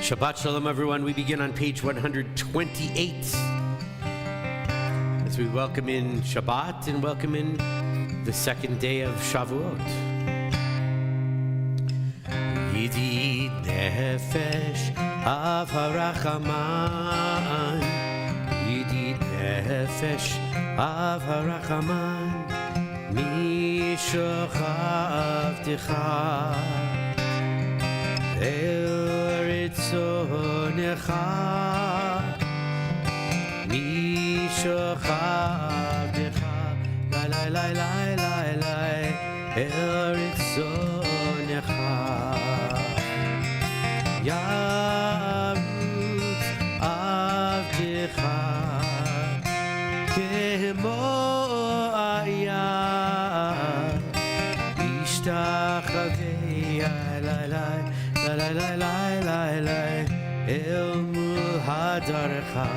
Shabbat Shalom, everyone. We begin on page 128 as we welcome in Shabbat and welcome in the second day of Shavuot. Yidid nefesh av harachaman, Yidid nefesh av harachaman, mishochav ticha Eretzonecha Mishochavecha La la la la la la Eretzonecha Yarut Avdecha Kemo Ayah Ishtachavei la la La la la la la la El Muhadarcha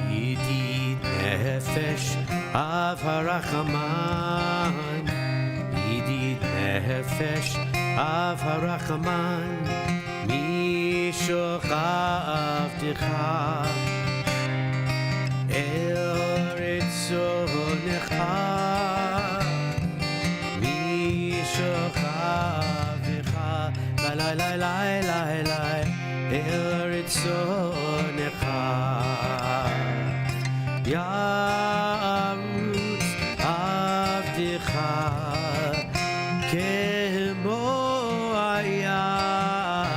Yidid nefesh av harachaman Yidid nefesh av harachaman Mishochav ticha El retzonecha Mishochav La la la la la la Eretzonecha Yarut Avdecha Kemo Ayah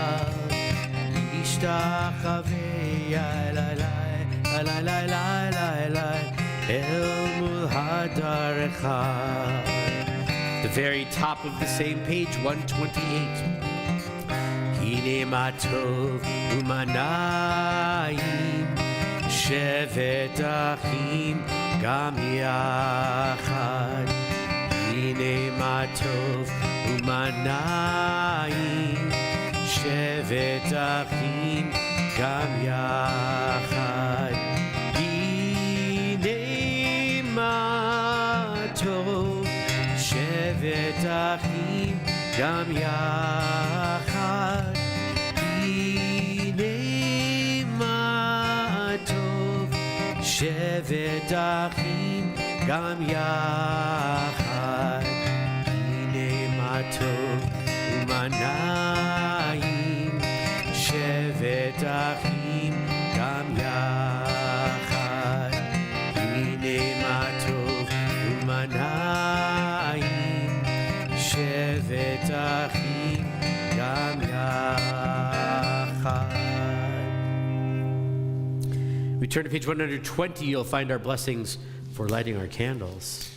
Ishtachavei la la la la la la la El Muhadarcha. The very top of the same page, 128. Hine matov umanayim shevet achim gam yachad. Hine matov umanayim shevet achim gam yachad. Hine matov shevet achim gam yachad. Shevet achim gam yachad Hine matov umanayim Shevet achim gam yachad Hine matov umanayim Shevet achim gam yachad. We turn to page 120, you'll find our blessings for lighting our candles.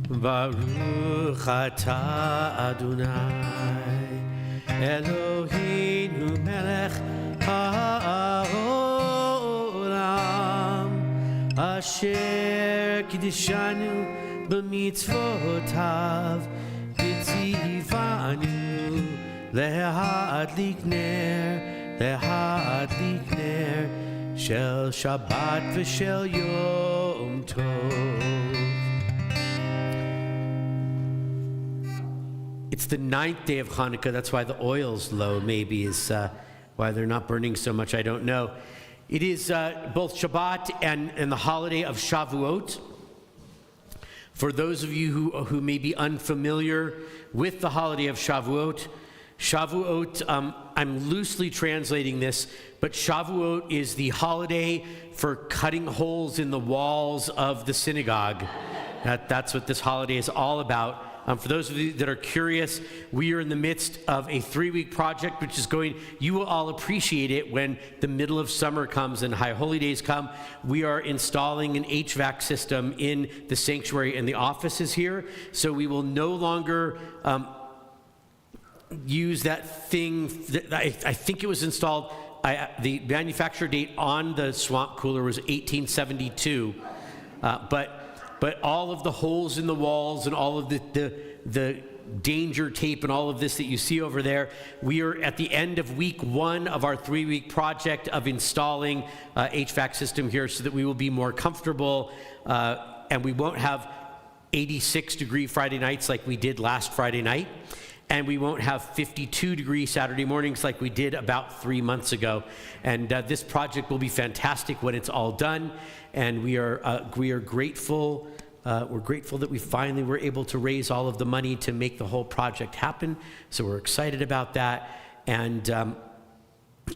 Baruch atah Adonai Eloheinu melech ha'olam asher kiddushanu b'mitzvotav b'tzivanu lehadlik ner shel Shabbat v'shel Yom Tov. It's the 9th day of Hanukkah. That's why the oil's low, maybe, is why they're not burning so much. I don't know. It is both Shabbat and the holiday of Shavuot. For those of you who may be unfamiliar with the holiday of Shavuot, I'm loosely translating this, but Shavuot is the holiday for cutting holes in the walls of the synagogue. That's what this holiday is all about. For those of you that are curious, we are in the midst of a 3-week project, which is you will all appreciate it when the middle of summer comes and high holy days come. We are installing an HVAC system in the sanctuary and the offices here. So we will no longer use that thing. I think it was installed, the manufacturer date on the swamp cooler was 1872. But all of the holes in the walls and all of the danger tape and all of this that you see over there. We are at the end of week 1 of our 3-week project of installing HVAC system here so that we will be more comfortable and we won't have 86-degree Friday nights like we did last Friday night. And we won't have 52-degree Saturday mornings like we did about 3 months ago. And this project will be fantastic when it's all done. And we are grateful. We're grateful that we finally were able to raise all of the money to make the whole project happen. So we're excited about that. And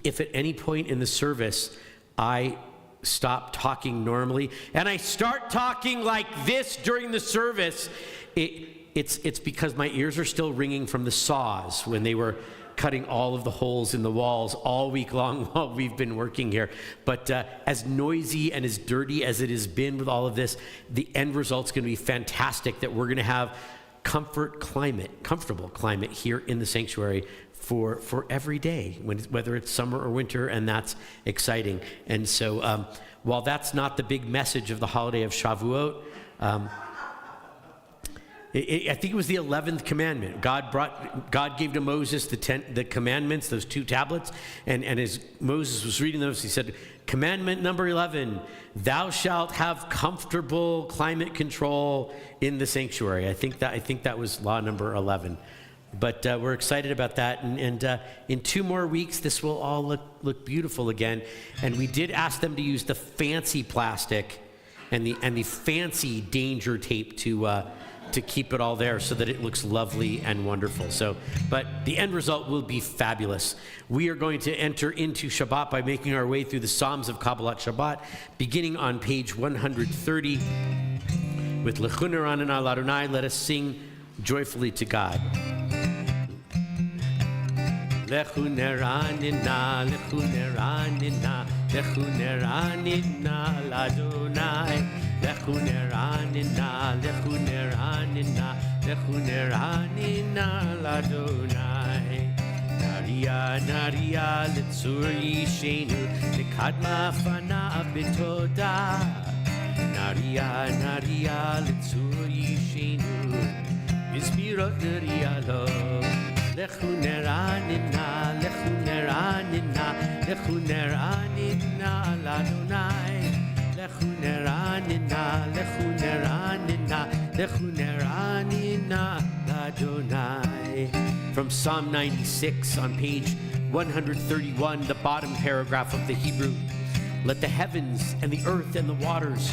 if at any point in the service I stop talking normally and I start talking like this during the service, it's because my ears are still ringing from the saws when they were cutting all of the holes in the walls all week long while we've been working here. But as noisy and as dirty as it has been with all of this, the end result's going to be fantastic, that we're going to have comfortable climate here in the sanctuary for every day, whether it's summer or winter, and that's exciting. And so while that's not the big message of the holiday of Shavuot, I think it was the 11th commandment. God gave to Moses the commandments, those 2 tablets, and as Moses was reading those, he said, commandment number 11, thou shalt have comfortable climate control in the sanctuary. I think that was law number 11. But we're excited about that, and in 2 more weeks, this will all look beautiful again. And we did ask them to use the fancy plastic and the fancy danger tape to keep it all there so that it looks lovely and wonderful. So, but the end result will be fabulous. We are going to enter into Shabbat by making our way through the Psalms of Kabbalat Shabbat, beginning on page 130 with Lechu Neranena L'Adonai. Let us sing joyfully to God. Lechu Neranena, Lechu Neranena, Lechu Neranena L'Adonai. Lechu Neranena, Lechu Neranena, Lechu Neranena L'Adonai. Naria, Naria, L'tzur Yishenu, L'kadma Fanav B'toda. Naria, Naria, L'tzur Yishenu, B'zmirot Naria Lo. Lechu Neranena, Lechu Neranena, Lechu Neranena L'Adonai. Lechu Neranena, Lechu Neranena, Lechu Neranena L'Adonai. From Psalm 96 on page 131, the bottom paragraph of the Hebrew. Let the heavens and the earth and the waters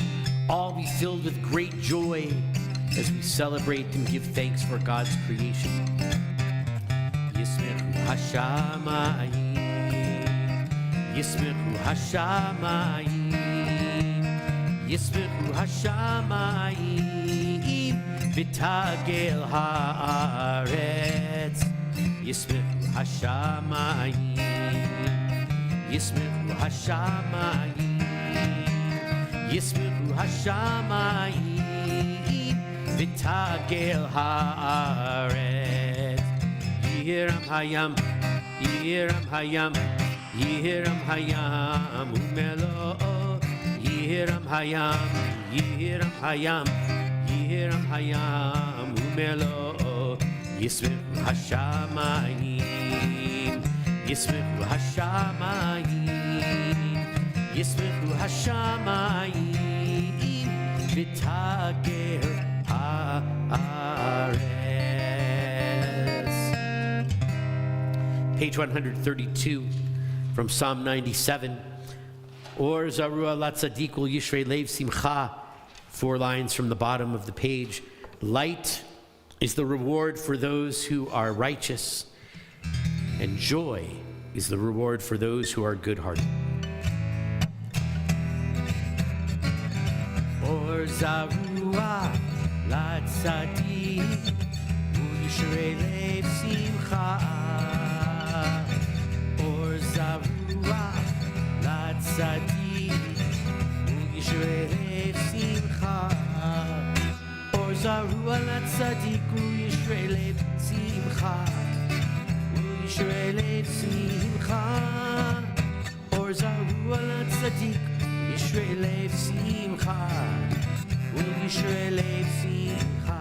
all be filled with great joy as we celebrate and give thanks for God's creation. Yismechu Hashamayim, Yismechu Hashamayim, Yismechu Hashamayim, V'tagel haaretz. Yismechu Hashamayim, Yismechu Hashamayim, Yismechu Hashamayim, V'tagel haaretz. Yiram hayam, Yiram hayam, Yiram hayam, Umelo. Yiram hayam, Yiram hayam, Yiram hayam, Umelo. Yismechu Hashamayim, Yismechu Hashamayim, Yismechu Hashamayim, V'tagel haaretz. Page 132 from Psalm 97. Or Zarua Latzadikul Yishrei Lev Simcha. 4 lines from the bottom of the page. Light is the reward for those who are righteous, and joy is the reward for those who are good-hearted. Or Zarua Latzadik Yishrei Lev Simcha. Or Zarua Latzadik Yishrei Lev Simcha. Or Zarua Latzadik Yishrei Lev Simcha. Yishrei Lev Simcha. Or Zarua Latzadik Yishrei Lev Simcha. Yishrei Lev Simcha.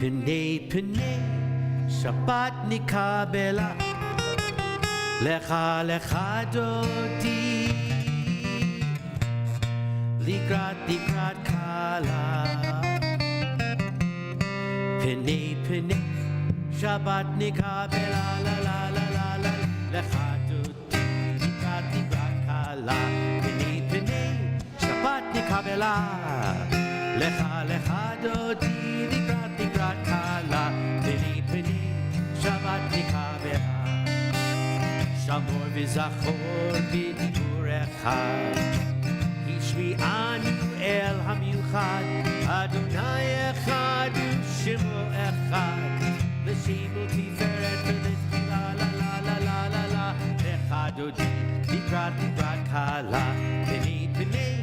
Pnei Pnei Shabbat nikabela Lecha Lecha Dodi Likrat Kala Pnei Pnei Shabbat nikabela la la la la la Lecha Dodi Likrat Kala Pnei Pnei Shabbat nikabela Lecha Lecha Dodi Likrat Kala Pnei Pnei Shabbat nikabela Shamor v'zachor b'dibur echad Hishmi'anu el hamiuchad Adonai echad u'shemo echad L'shemo tiferet v'letchila la la la la la la Lecha dodi likrat kala Pnei Pnei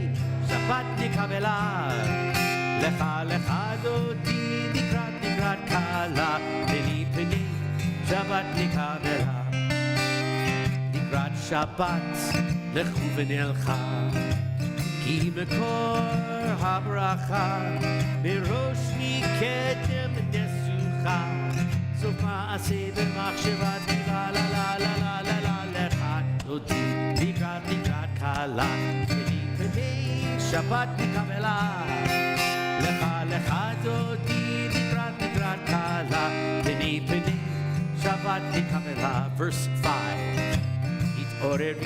Shabbat nikabela Lecha Lecha dodi likrat kala Pnei Pnei Shabbat nikabela Shabbat lechu v'nelcha Ki mekor habracha Mirosh mikedem nesucha Sof ma'aseh b'machshavat la la la la la la la Lecha dodi likrat kala Pnei Pnei Shabbat nikabela Lecha Lecha dodi likrat kala Pnei Pnei Shabbat nikabela Verse 5 Oreri,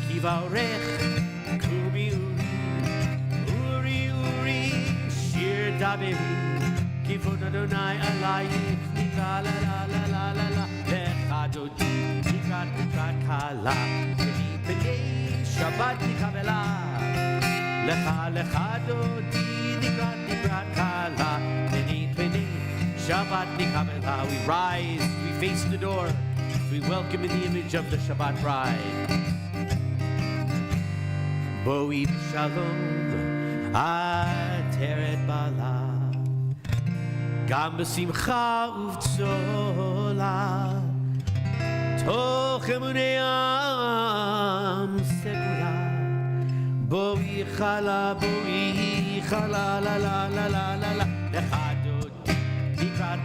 Kivarech, Kubi Uri, Shir Dabiri, Kivod Adonai Alayich, Nika la la la la la la, Lecha Dodi, Likrat Kala, Pnei Pnei, Shabbat nikabela, Lecha Dodi, Likrat Kala, Pnei Pnei, Shabbat nikabela. We rise, we face the door. We welcome in the image of the Shabbat bride. Boi b'shalom ateret bala Gam b'simcha uv'tzola Toch emunei am segula Boi chala la la la la la la Lecha dodi likrat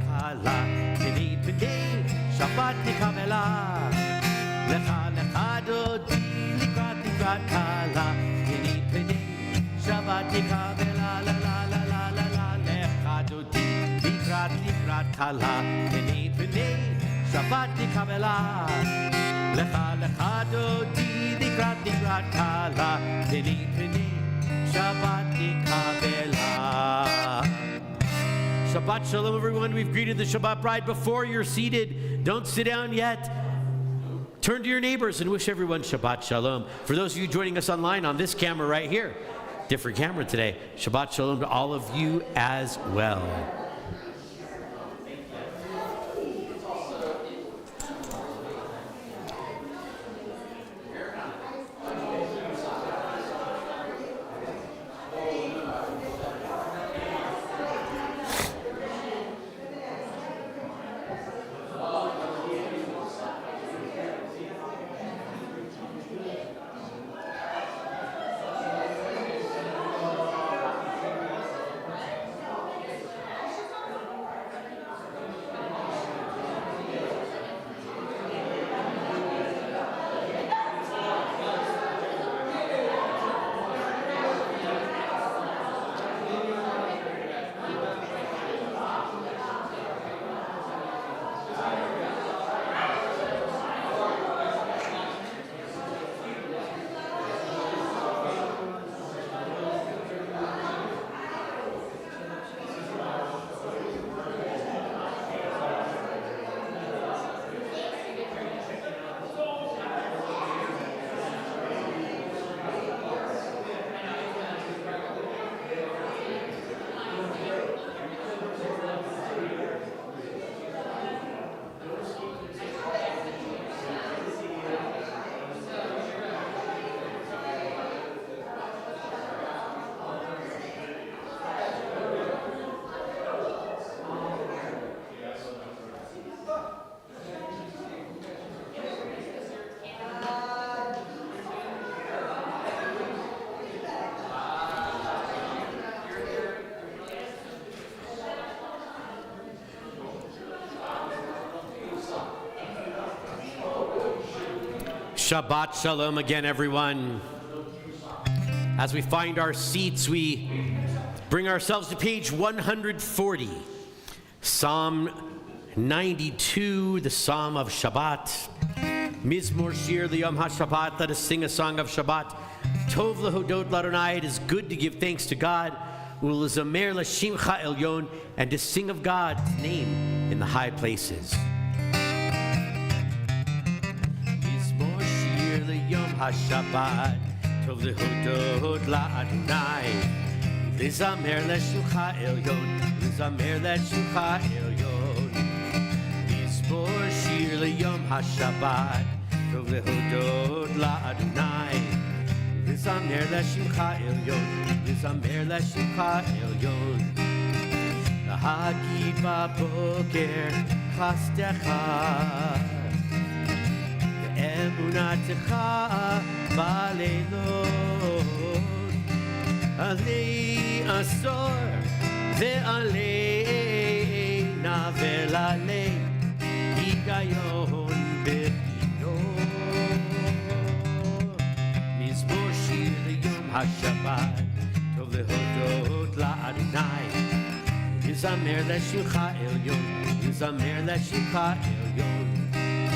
kala Pnei Pnei Shabbat nikabela Lecha dodi likrat kala Pnei Pnei Shabbat nikabela la la la la la la Lecha dodi likrat kala Pnei Pnei Shabbat nikabela Lecha dodi likrat kala Pnei Pnei Shabbat nikabela. Shabbat Shalom, everyone. We've greeted the Shabbat bride. Before you're seated, don't sit down yet. Turn to your neighbors and wish everyone Shabbat Shalom. For those of you joining us online on this camera right here, different camera today, Shabbat Shalom to all of you as well. Shabbat Shalom again, everyone. As we find our seats, we bring ourselves to page 140, Psalm 92, the Psalm of Shabbat. Mizmor Shir Liyom HaShabbat, let us sing a song of Shabbat. Tov lehodot l'Adonai, it is good to give thanks to God. Ulezamer l'shimcha elyon, and to sing of God's name in the high places. Mizmor Shir Liyom HaShabbat, Tov lehodot l'Adonai. Ulezamer l'shimcha elyon, Ulezamer l'shimcha elyon. Mizmor Shir Liyom HaShabbat, Tov lehodot l'Adonai. Lizamer l'shimcha elyon, Lizamer l'shimcha elyon. Lahagid b'boker chastecha, ve'emunatecha b'leilot. Alei asor ve'aleina ve'lalei higayon b'chinot. Mizmor Shir Liyom HaShabbat, Tov lehodot l'Adonai. Lizamer l'shimcha elyon, Lizamer l'shimcha elyon.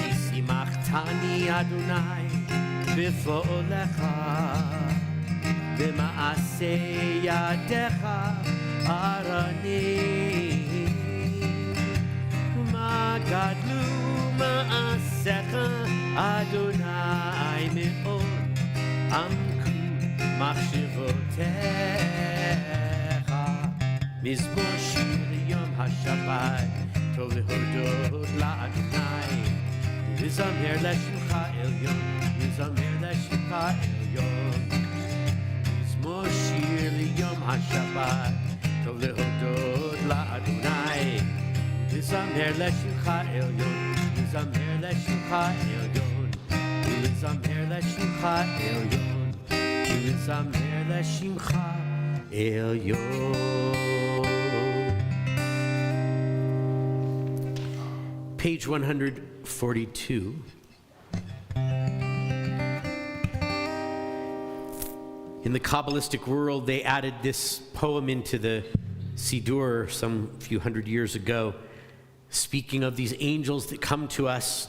Yisimachtani Adonai b'fo'olecha, b'ma'aseh yadecha aranim. Magadlu ma'asecha Adonai me'od, Amku machshevotecha. Mizmor Shir Liyom HaShabbat, Tov lehodot l'Adonai. Lizamer l'shimcha elyon, Lizamer l'shimcha elyon. Mizmor Shir Liyom HaShabbat, Tov lehodot l'Adonai. Lizamer l'shimcha elyon, Lizamer l'shimcha elyon. Lizamer l'shimcha elyon, Lizamer l'shimcha elyon. Page 142. In the Kabbalistic world, they added this poem into the Siddur some few hundred years ago, speaking of these angels that come to us,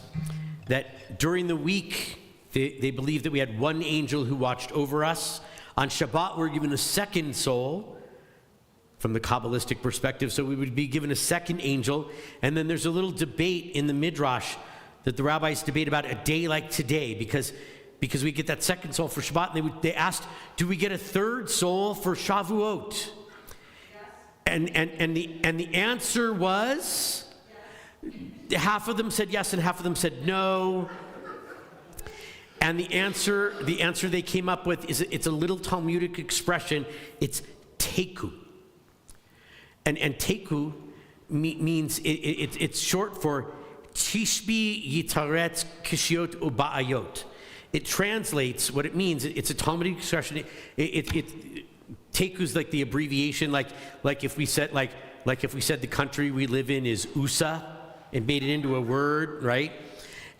that during the week, they believed that we had one angel who watched over us. On Shabbat, we're given a second soul from the Kabbalistic perspective, so we would be given a second angel. And then there's a little debate in the Midrash that the rabbis debate about a day like today, because we get that second soul for Shabbat. And they asked, do we get a third soul for Shavuot? Yes. And the answer was, yes. Half of them said yes and half of them said no. And the answer they came up with is, it's a little Talmudic expression. It's teku. And teku means, it's short for tishbi yitaretz kishiot uba'ayot. It translates, what it means, it's a Talmudic expression. Teku is like the abbreviation, like if we said the country we live in is USA and made it into a word, right?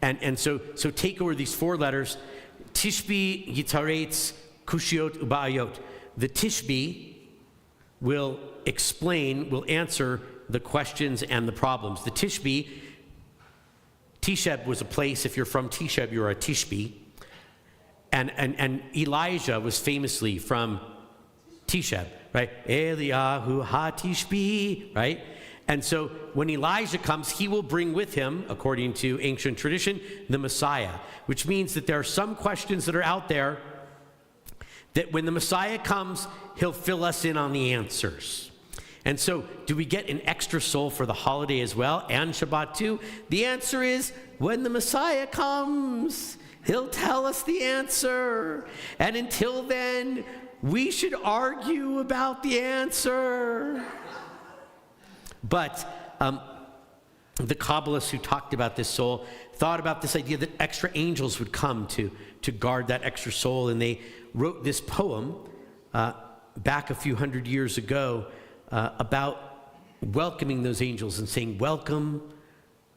And so teku are these four letters, tishbi yitaretz kushiot uba'ayot. The tishbi will answer the questions and the problems. The Tishbi, Tisheb was a place, if you're from Tisheb, you're a Tishbi. And Elijah was famously from Tisheb, right? Eliyahu ha-Tishbi, right? And so when Elijah comes, he will bring with him, according to ancient tradition, the Messiah, which means that there are some questions that are out there that when the Messiah comes, he'll fill us in on the answers. And so, do we get an extra soul for the holiday as well, and Shabbat too? The answer is, when the Messiah comes, he'll tell us the answer. And until then, we should argue about the answer. But the Kabbalists who talked about this soul thought about this idea that extra angels would come to guard that extra soul, and they wrote this poem back a few hundred years ago about welcoming those angels and saying, welcome,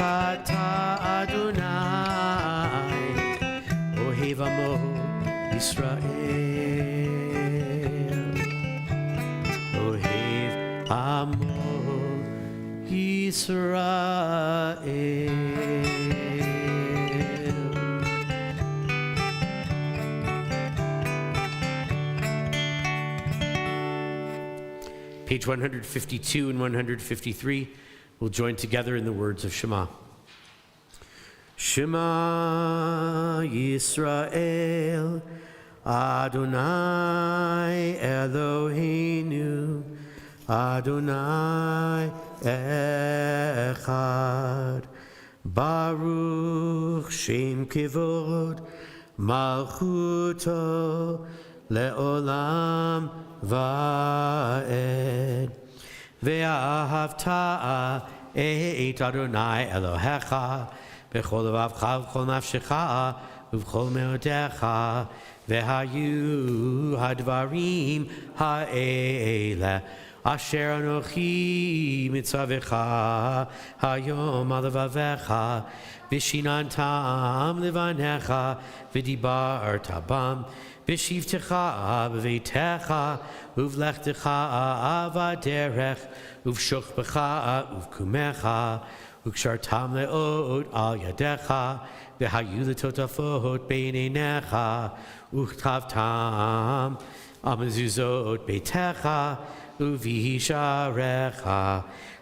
ata Adonai Ohev amo Yisrael Ohev amo Yisrael. Page 152 and 153 will join together in the words of Shema. Shema Yisrael, Adonai Eloheinu, Adonai Echad, Baruch Shem Kevod, Malchuto Le'olam Va'ed. Ve'ahavta et Adonai Elohecha b'chol levavcha v'chol nafshecha v'chol meodecha ve'hayu hadvarim ha'ele asher anochi mitzavecha hayom al levavecha v'shinantam levanecha v'dibarta bam v'shivtecha b'veitecha uvlechtecha avaderech uvshuchbecha uvkumecha ukshartam leot al yadecha v'hayu letotafot beinenecha uchtavtam amazuzot beitecha uvisharecha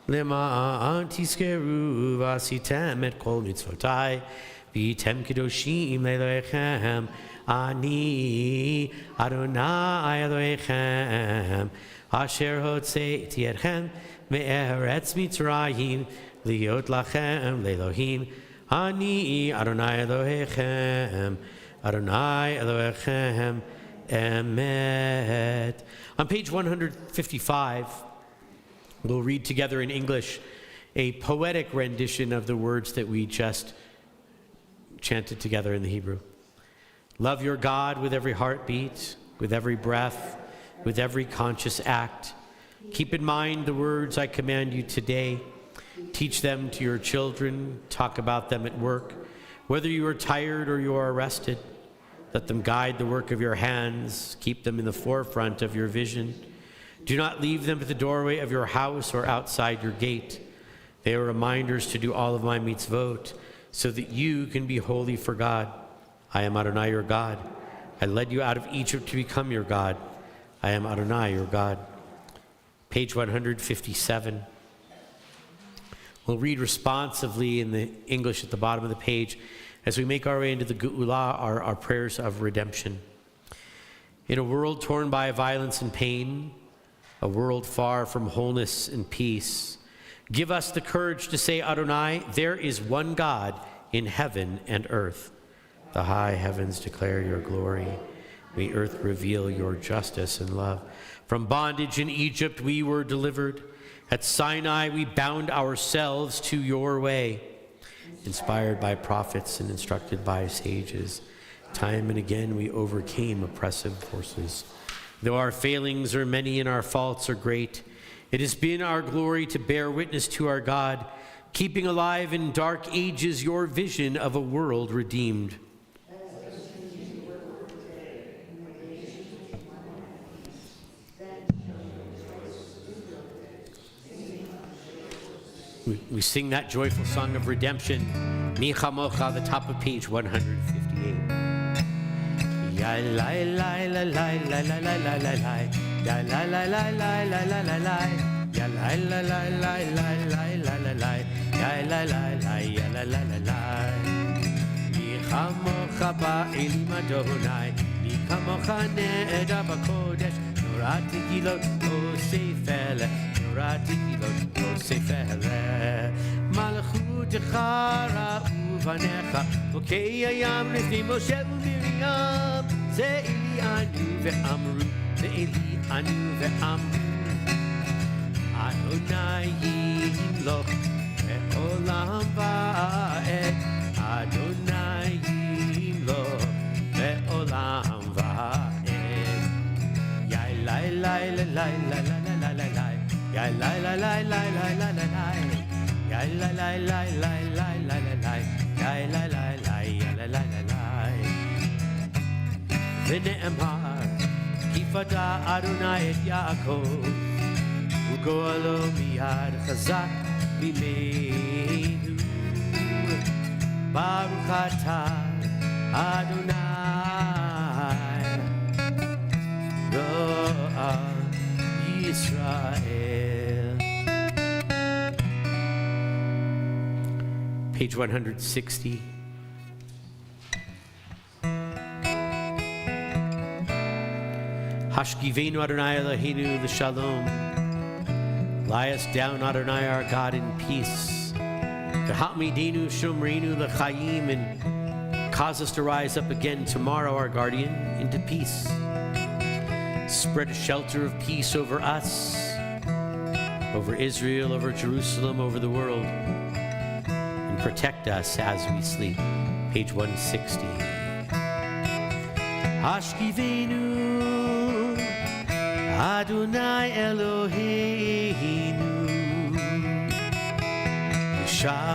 lema'an tiskeru v'asitem et kol mitzvotai v'yitem kedoshim le'elohechem Ani Adonai Elohechem Asher Hotzeiti Etchem Me'eretz Mitzrayim Liot Lachem Le'Elohim Ani Adonai Elohechem Adonai Elohechem Emet. On page 155, we'll read together in English a poetic rendition of the words that we just chanted together in the Hebrew. Love your God with every heartbeat, with every breath, with every conscious act. Keep in mind the words I command you today. Teach them to your children. Talk about them at work. Whether you are tired or you are rested, let them guide the work of your hands. Keep them in the forefront of your vision. Do not leave them at the doorway of your house or outside your gate. They are reminders to do all of my mitzvot, so that you can be holy for God. I am Adonai your God. I led you out of Egypt to become your God. I am Adonai your God. Page 157. We'll read responsively in the English at the bottom of the page as we make our way into the Geula, our prayers of redemption. In a world torn by violence and pain, a world far from wholeness and peace, give us the courage to say, Adonai, there is one God in heaven and earth. The high heavens declare your glory. May earth reveal your justice and love. From bondage in Egypt we were delivered. At Sinai we bound ourselves to your way. Inspired by prophets and instructed by sages, time and again we overcame oppressive forces. Though our failings are many and our faults are great, it has been our glory to bear witness to our God, keeping alive in dark ages your vision of a world redeemed. We sing that joyful song of redemption, Mi Chamocha, the top of page 158. Ya la la la la la la la la la la, ya la la la la la la la la, ya la la la la la la la la la, ya la la la ya la la la la. Mi Chamocha ba'elim Adonai, Mi Chamocha ne'eda b'kodesh, Norati gilot osefele. מלכותך ובניך חוקי הים לפני משה ומרים זה אלי ענו ואמרו זה אלי ענו ואמרו אדוני ימלוך בעולם ועד אדוני ימלוך בעולם ועד יאי לי לי לי לי לי לי לי li li li li li li li li li li li li li li li ונאמר כי פדה אדוני את יעקב וגואלו מיד חזק ממנו ברוך אתה אדוני גואל ישראל. Page 160. Hashkivenu Adonai Eloheinu l'shalom. Lie us down, Adonai our God, in peace. V'hatmidenu shomreinu l'chaim, and cause us to rise up again tomorrow, our guardian, into peace. Spread a shelter of peace over us, over Israel, over Jerusalem, over the world, and protect us as we sleep. Page 160. Hashkivenu Adonai Eloheinu Shalom.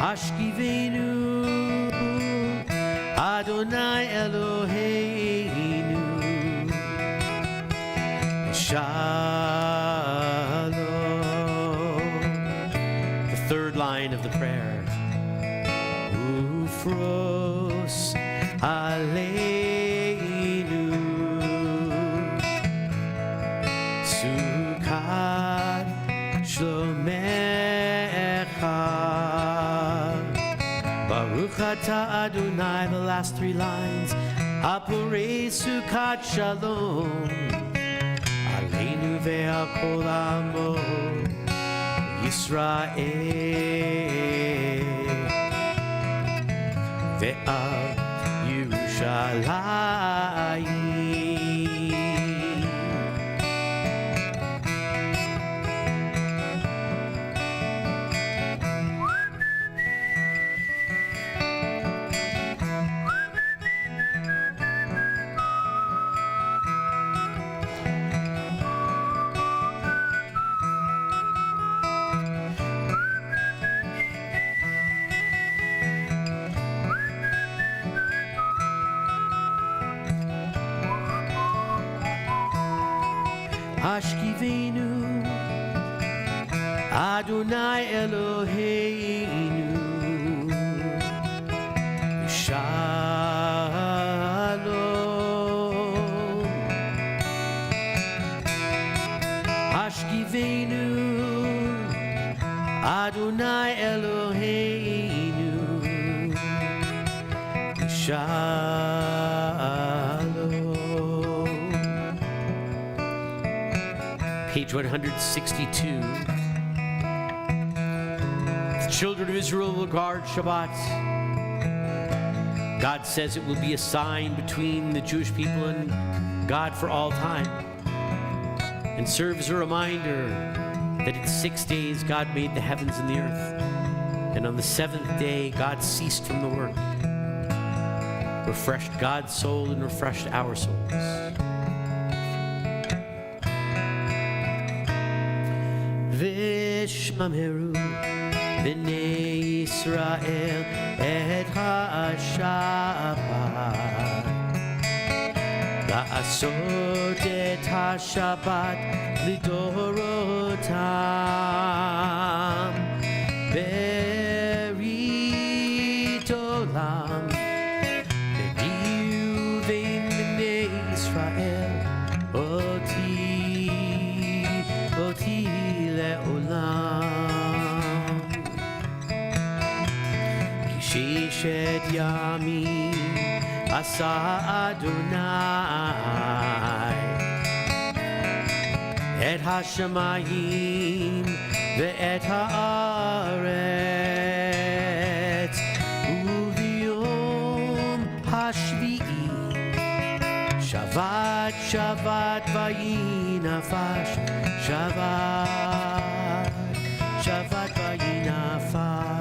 Hashkivenu Adonai Eloheinu Shalom. The third line of the prayer. Ufros aleinu sukat shlomecha baruch ata Adonai. The last three lines. Apurei sukat shalom aleinu ve'al kol amo Yisrael ve'al Yerushalayim. Hashkivenu Adonai Eloheinu Shalom. Hashkivenu Adonai Eloheinu Shalom. Page 162. The children of Israel will guard Shabbat. God says it will be a sign between the Jewish people and God for all time, and serve as a reminder that in 6 days God made the heavens and the earth, and on the seventh day God ceased from the work, refreshed God's soul and refreshed our souls. Vishmamheru b'nei Yisrael et ha-Shabbat, la'asot et ha-Shabbat lidorotam, berit olam b'diu ve'im b'nei Yisrael oti le'olam. Kishishet yamim asa Adonai et hashamayim ve'et haaretz, u'v'yom hashvi'i Shabbat Shabbat vayinafash Shabbat Shabbat vayinafash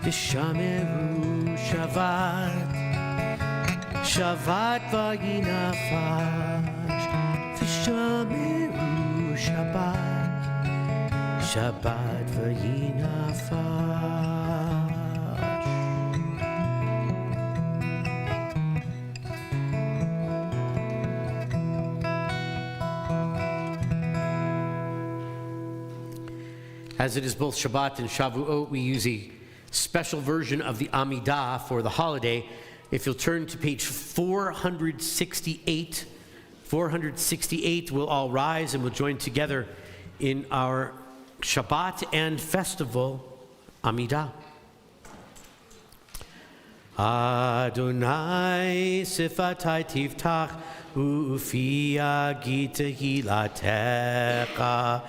v'shameru Shabbat Shabbat vayinafash Shomeru Shabbat, Shabbat v'yinafash. As it is both Shabbat and Shavuot, we use a special version of the Amidah for the holiday. If you'll turn to page 468, we'll all rise and we'll join together in our Shabbat and festival Amidah. Adonai sifatai tiftach ufi agita hilatecha.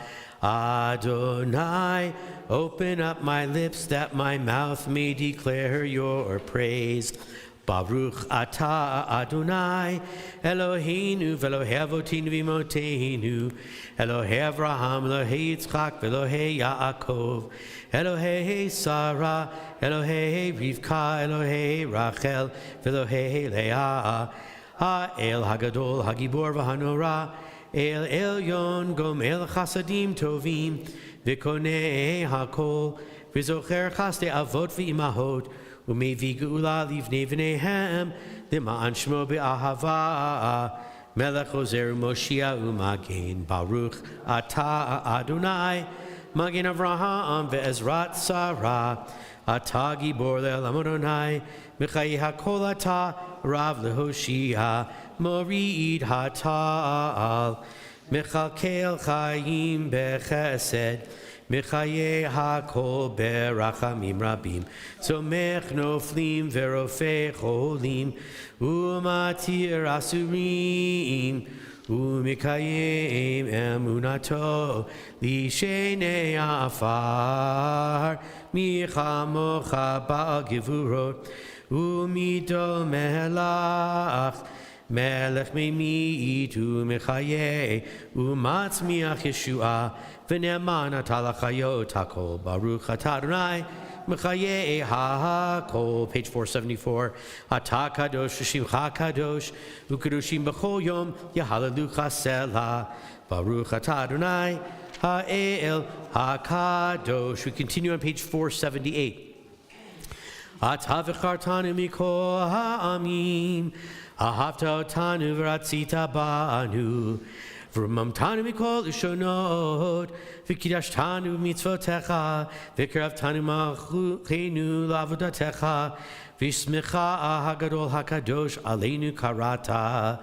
Adonai, open up my lips that my mouth may declare your praise. Baruch atah Adonai, Eloheinu v'Elohei avotinu v'imotenu, Elohei Avraham, Elohei Yitzchak, v'Elohei Yaakov, Elohei Sarah, Elohei Rivka, Elohei Rachel, v'Elohei Leah, Ha'el Hagadol, Hagibor v'Hanora, El Elyon Gomel Chasadim Tovim, V'Konei Hakol, V'Zocher Chaste Avot v'Imahot, U'Mevi Geula Livnei V'neihem, L'Ma'an Shmo B'Ahava, Melech Ozer Moshia U'Magen, Baruch Atah Adonai, Magen Avraham V'Ezrat Sarah, Atah Gibor Le'Olam Adonai, M'Chayi Hakol Atah, Rav Lehoshia, Morid Hatal, Mechalkel Chaim Bechesed, Mechaye Hakol Berachamim Rabim, Somech Noflim Verofei Cholim, Umatir Asurim, Umikayim Emunato, Lishenei Afar, Michamocha Ba'al Gevurot, Umido Melach, Melech Meimit Umechaye Umatzmiach Yeshua V'ne'eman Atalachayot Hakol Baruch Atah Adonai Mechaye HaKol. Page 474. Atah Kadosh Shimcha Kadosh Ukedoshim B'chol Yom Yahalelucha Selah Baruch Atah Adonai Ha'el HaKadosh. We continue on page 478. Atah v'chartanu mikol ha'amim Ahavta otanu v'ratzita banu v'ramamtanu mikol ushonot v'kidashtanu mitzvotecha v'karavtanu ma'achenu la'avodatecha v'shmecha hagadol hakadosh aleinu karata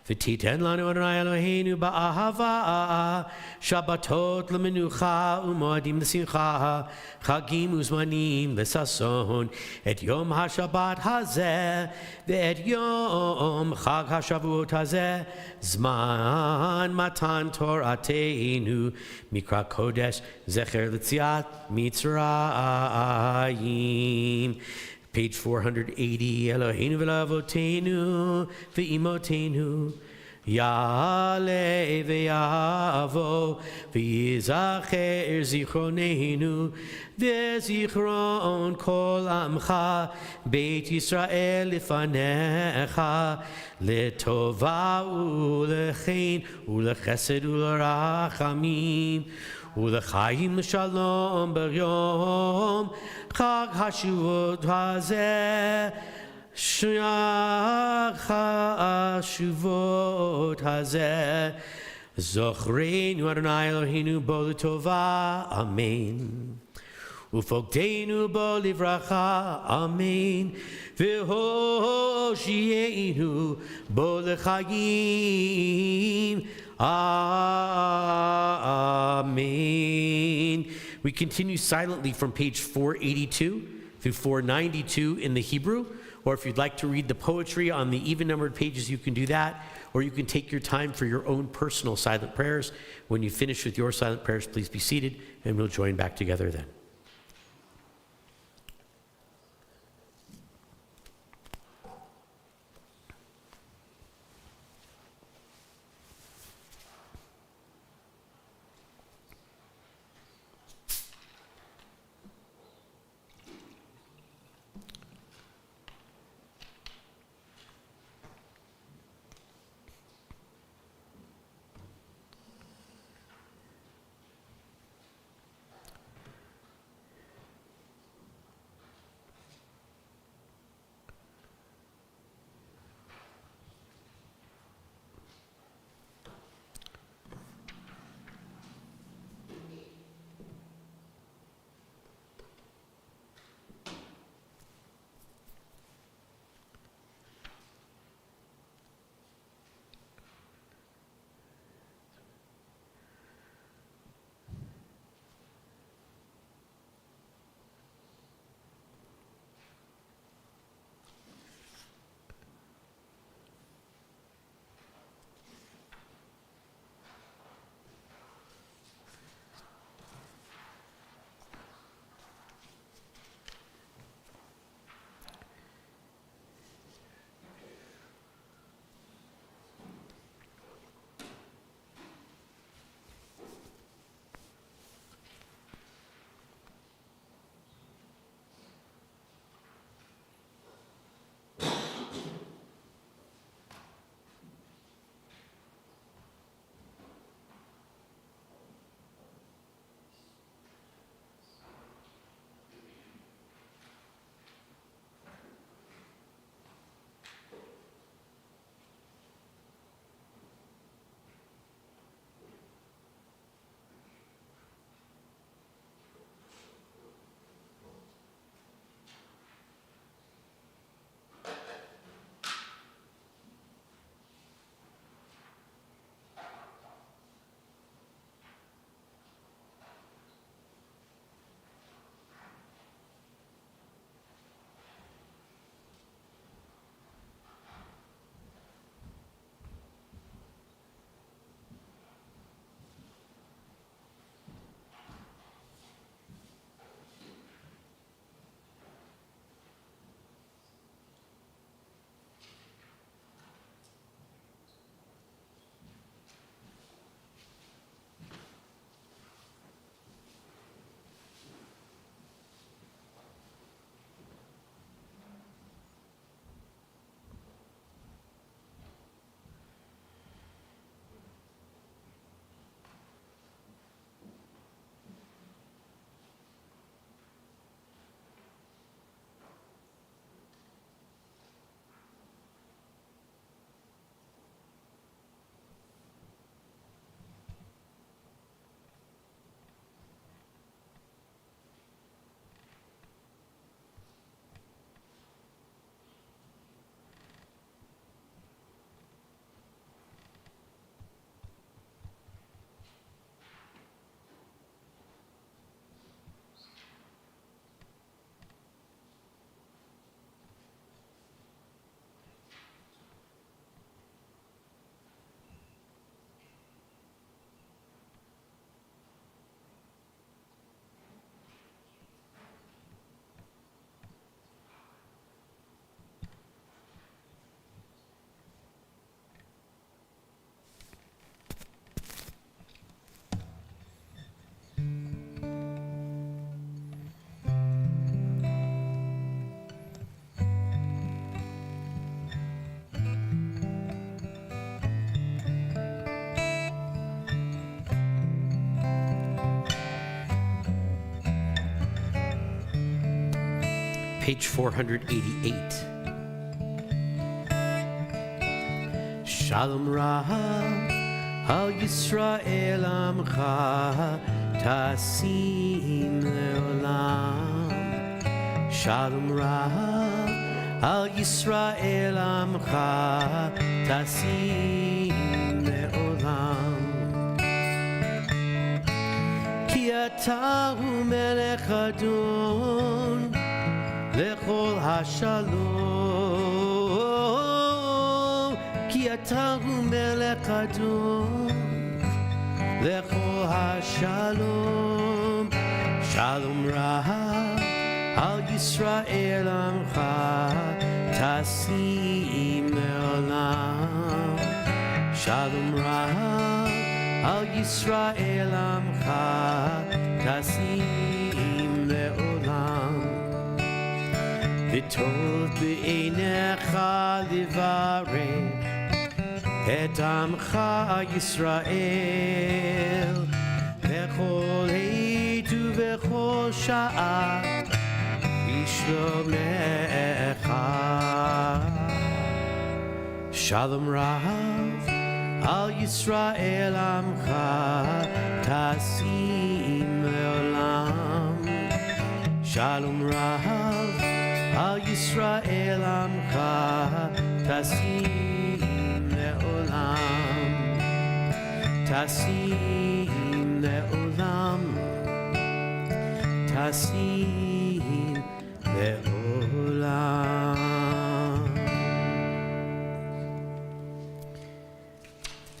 v'titen lanu Adonai Eloheinu ba'ahava Shabbatot l'menucha u'moadim l'simcha chagim uzmanim l'sason et yom ha'shabbat hazeh ve'et yom chag ha'shavuot hazeh zman matan torateinu mikra kodesh zecher l'tziat mitzrayim. Page 480, Eloheinu v'lavotenu v'imotenu, Ya'aleh v'yavo v'yizacher zichronenu v'zichron kol amcha Beit Yisrael lifanecha letova u'lechein u'lechesed u'lerachamim U'lechayim l'shalom b'yom Chag hashuvot hazeh Shag hashuvot hazeh Zochreinu Adonai Eloheinu bo l'tova Amen Ufogdeinu bo livracha Amen V'hoshienu bo l'chayim Amen. We continue silently from page 482 through 492 in the Hebrew, or if you'd like to read the poetry on the even-numbered pages, you can do that, or you can take your time for your own personal silent prayers. When you finish with your silent prayers, please be seated, and we'll join back together then. Page 488. Shalom Rav al Yisrael Amcha Tasim Leolam. Shalom Rav al Yisrael Amcha Tasim Leolam. Ki ata hu melech adon lechol hashalom. Ki ata hu melech adon lechol hashalom. Shalom Rav al Yisrael Amcha Tasim Leolam. Shalom Rav al Yisrael Amcha Tasim Leolam. V'tov b'einecha livarech et Amcha Yisrael b'chol עת ובכל שעה בשלומך. Shalom Rav al Yisrael Amcha Tasim Leolam. Shalom Rav al Yisrael Amcha Tasim Leolam. Tasim Leolam. Tasim Leolam.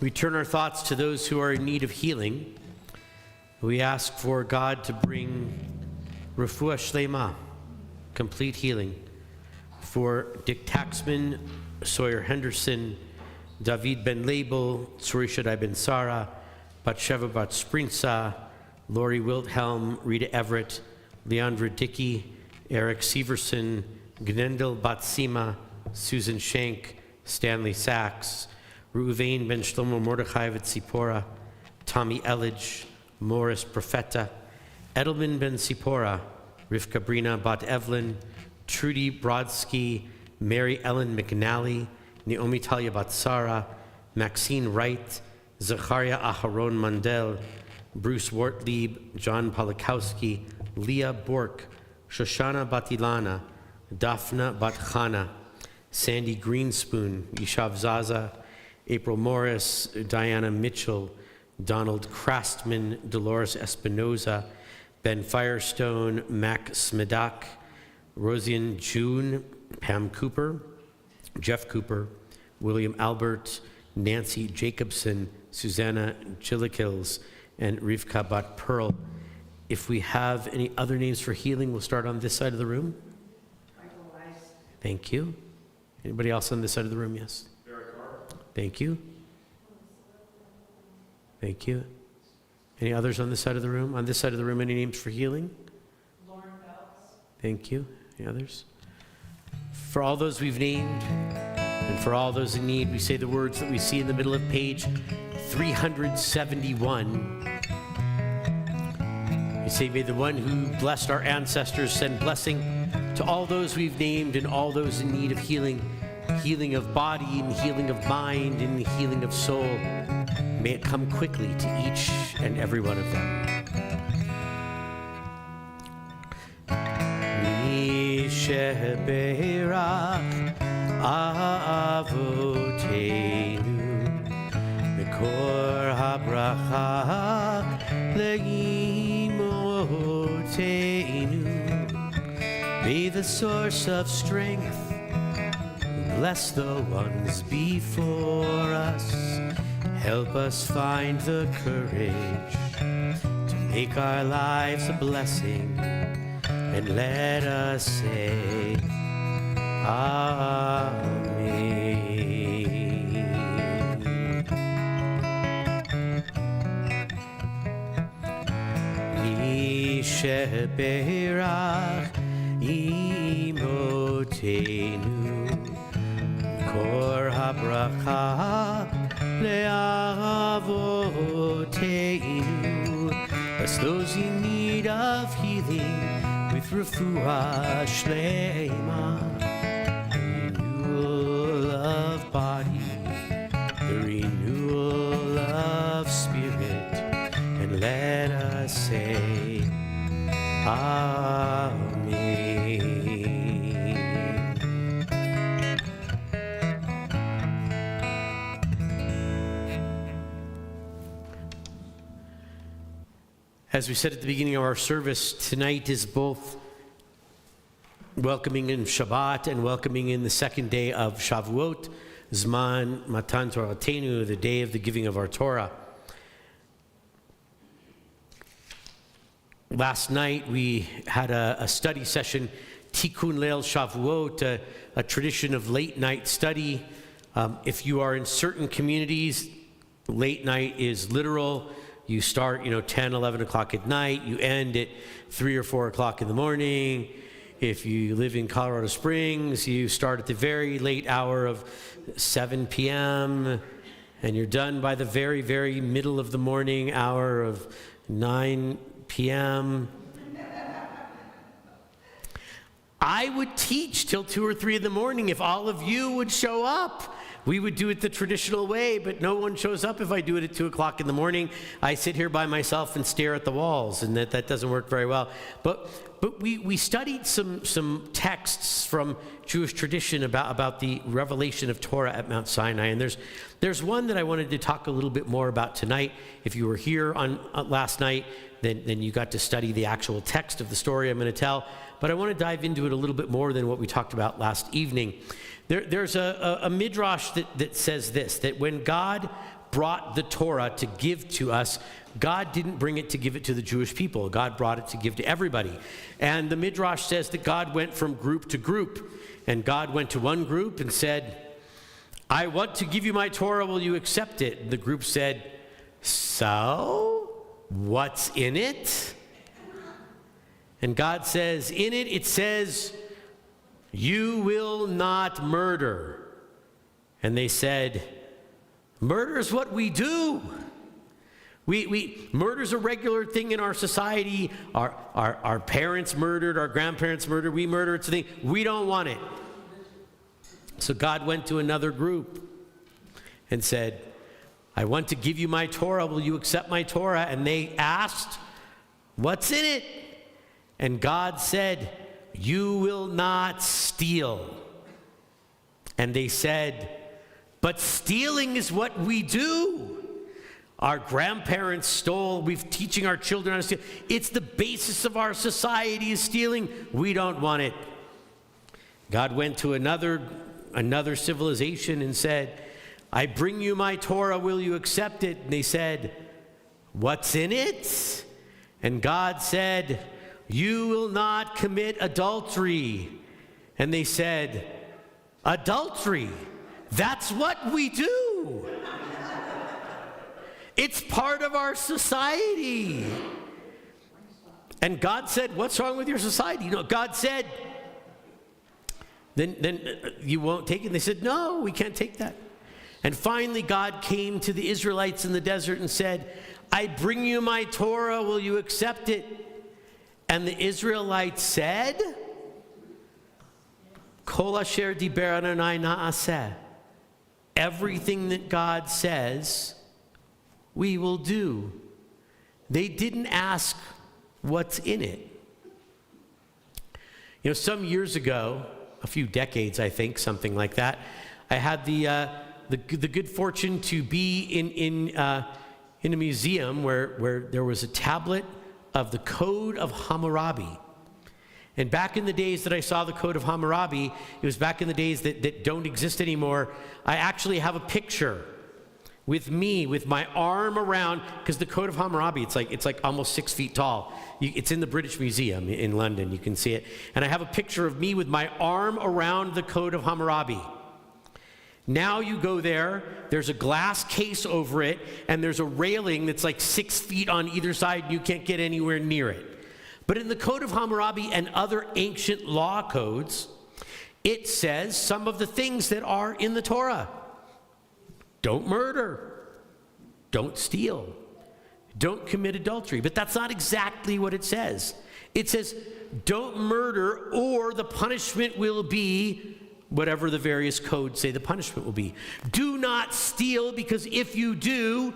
We turn our thoughts to those who are in need of healing. We ask for God to bring refuah shlema, complete healing, for Dick Taxman, Sawyer Henderson, David Ben Label, Tzuri Shaddai Ben Sarah, Batsheva Bat Springsa, Lori Wilhelm, Rita Everett, Leandra Dickey, Eric Severson, Gnendel Batsima, Susan Shank, Stanley Sachs, Reuven Ben Shlomo Mordechai Tzipora, Tommy Elledge, Morris Profeta, Edelman Ben Sipora, Rivka Brina Bat Evelyn, Trudy Brodsky, Mary Ellen McNally, Naomi Talia Bat Sarah, Maxine Wright, Zachariah Aharon Mandel, Bruce Wortlieb, John Polakowski, Leah Bork, Shoshana Batilana, Daphna Batchana, Sandy Greenspoon, Yishav Zaza, April Morris, Diana Mitchell, Donald Crastman, Dolores Espinoza, Ben Firestone, Mac Smedak, Rosian June, Pam Cooper, Jeff Cooper, William Albert, Nancy Jacobson, Susanna Chillikils, and Rivka Bat Pearl. If we have any other names for healing, we'll start on this side of the room. Michael Weiss. Thank you. Anybody else on this side of the room? Yes. Thank you. Thank you. Any others on this side of the room? On this side of the room, any names for healing? Lauren Phelps. Thank you. Any others? For all those we've named, and for all those in need, we say the words that we see in the middle of page 371. We say, may the one who blessed our ancestors send blessing to all those we've named and all those in need of healing, healing of body and healing of mind and healing of soul. May it come quickly to each and every one of them. Mi sheberach avoteinu mikor habracha leimoteinu. Be the source of strength. Bless the ones before us. Help us find the courage to make our lives a blessing, and let us say, Amen. Mi sheberach imotenu kor habracha le'avoteinu. Bless those in need of healing with refuah shlema, renewal of body, the renewal of spirit, and let us say, Amen. As we said at the beginning of our service, tonight is both welcoming in Shabbat and welcoming in the second day of Shavuot, Zman Matan Toratenu, the day of the giving of our Torah. Last night we had a study session, Tikkun Leil Shavuot, a tradition of late night study. If you are in certain communities, late night is literal. You start, 10, 11 o'clock at night. You end at 3 or 4 o'clock in the morning. If you live in Colorado Springs, you start at the very late hour of 7 p.m. and you're done by the very, very middle of the morning hour of 9 p.m. I would teach till 2 or 3 in the morning if all of you would show up. We would do it the traditional way, but no one shows up if I do it at 2 o'clock in the morning. I sit here by myself and stare at the walls, and that doesn't work very well. But we studied some texts from Jewish tradition about the revelation of Torah at Mount Sinai, and there's one that I wanted to talk a little bit more about tonight. If you were here on last night, then you got to study the actual text of the story I'm going to tell. But I want to dive into it a little bit more than what we talked about last evening. There's a midrash that says this, that when God brought the Torah to give to us, God didn't bring it to give it to the Jewish people. God brought it to give to everybody. And the midrash says that God went from group to group. And God went to one group and said, I want to give you my Torah, will you accept it? And the group said, so, what's in it? And God says, in it, it says, you will not murder. And they said, murder is what we do. Murder's a regular thing in our society. Our parents murdered, our grandparents murdered, we murder, it's a thing. We don't want it. So God went to another group and said, I want to give you my Torah, will you accept my Torah? And they asked, what's in it? And God said, you will not steal. And they said, but stealing is what we do. Our grandparents stole. We're teaching our children how to steal. It's the basis of our society is stealing. We don't want it. God went to another civilization and said, I bring you my Torah, will you accept it? And they said, what's in it? And God said, you will not commit adultery. And they said, adultery, that's what we do. It's part of our society. And God said, what's wrong with your society? God said, then you won't take it. And they said, no, we can't take that. And finally, God came to the Israelites in the desert and said, I bring you my Torah, will you accept it? And the Israelites said, Kol asher diber Adonai na'aseh. Everything that God says, we will do. They didn't ask what's in it. Some years ago, a few decades, I think, something like that, I had the good fortune to be in a museum where there was a tablet of the Code of Hammurabi. And back in the days that I saw the Code of Hammurabi, it was back in the days that don't exist anymore, I actually have a picture with me, with my arm around, because the Code of Hammurabi, it's like almost 6 feet tall. It's in the British Museum in London, you can see it. And I have a picture of me with my arm around the Code of Hammurabi. Now you go there's a glass case over it, and there's a railing that's like 6 feet on either side, and you can't get anywhere near it. But in the Code of Hammurabi and other ancient law codes, it says some of the things that are in the Torah. Don't murder. Don't steal. Don't commit adultery. But that's not exactly what it says. It says, don't murder, or the punishment will be whatever the various codes say the punishment will be. Do not steal, because if you do,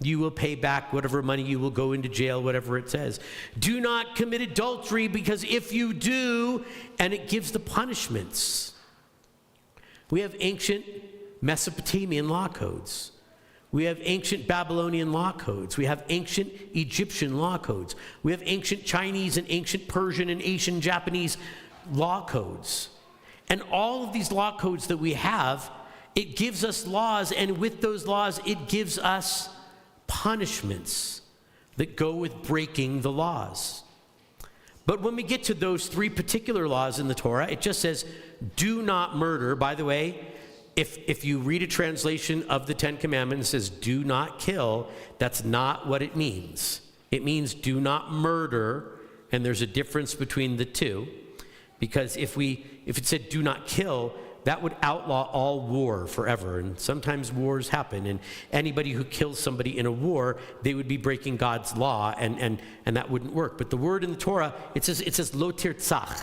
you will pay back whatever money, you will go into jail, whatever it says. Do not commit adultery, because if you do, and it gives the punishments. We have ancient Mesopotamian law codes. We have ancient Babylonian law codes. We have ancient Egyptian law codes. We have ancient Chinese and ancient Persian and ancient Japanese law codes. And all of these law codes that we have, it gives us laws, and with those laws, it gives us punishments that go with breaking the laws. But when we get to those three particular laws in the Torah, it just says, do not murder. By the way, if you read a translation of the Ten Commandments that says, do not kill, that's not what it means. It means do not murder, and there's a difference between the two. Because if it said do not kill, that would outlaw all war forever. And sometimes wars happen, and anybody who kills somebody in a war, they would be breaking God's law, and that wouldn't work. But the word in the Torah, it says lo tirtzach.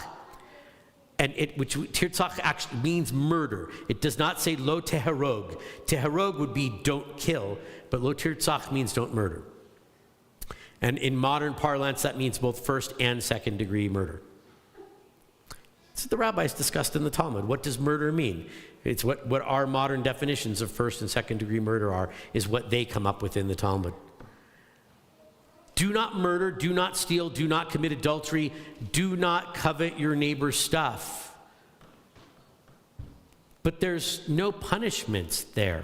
And which tirtzach actually means murder. It does not say lo teharog. Teharog would be don't kill, but lo tirtzach means don't murder. And in modern parlance, that means both first and second degree murder. So the rabbis discussed in the Talmud. What does murder mean? It's what our modern definitions of first and second degree murder are, is what they come up with in the Talmud. Do not murder, do not steal, do not commit adultery, do not covet your neighbor's stuff. But there's no punishments there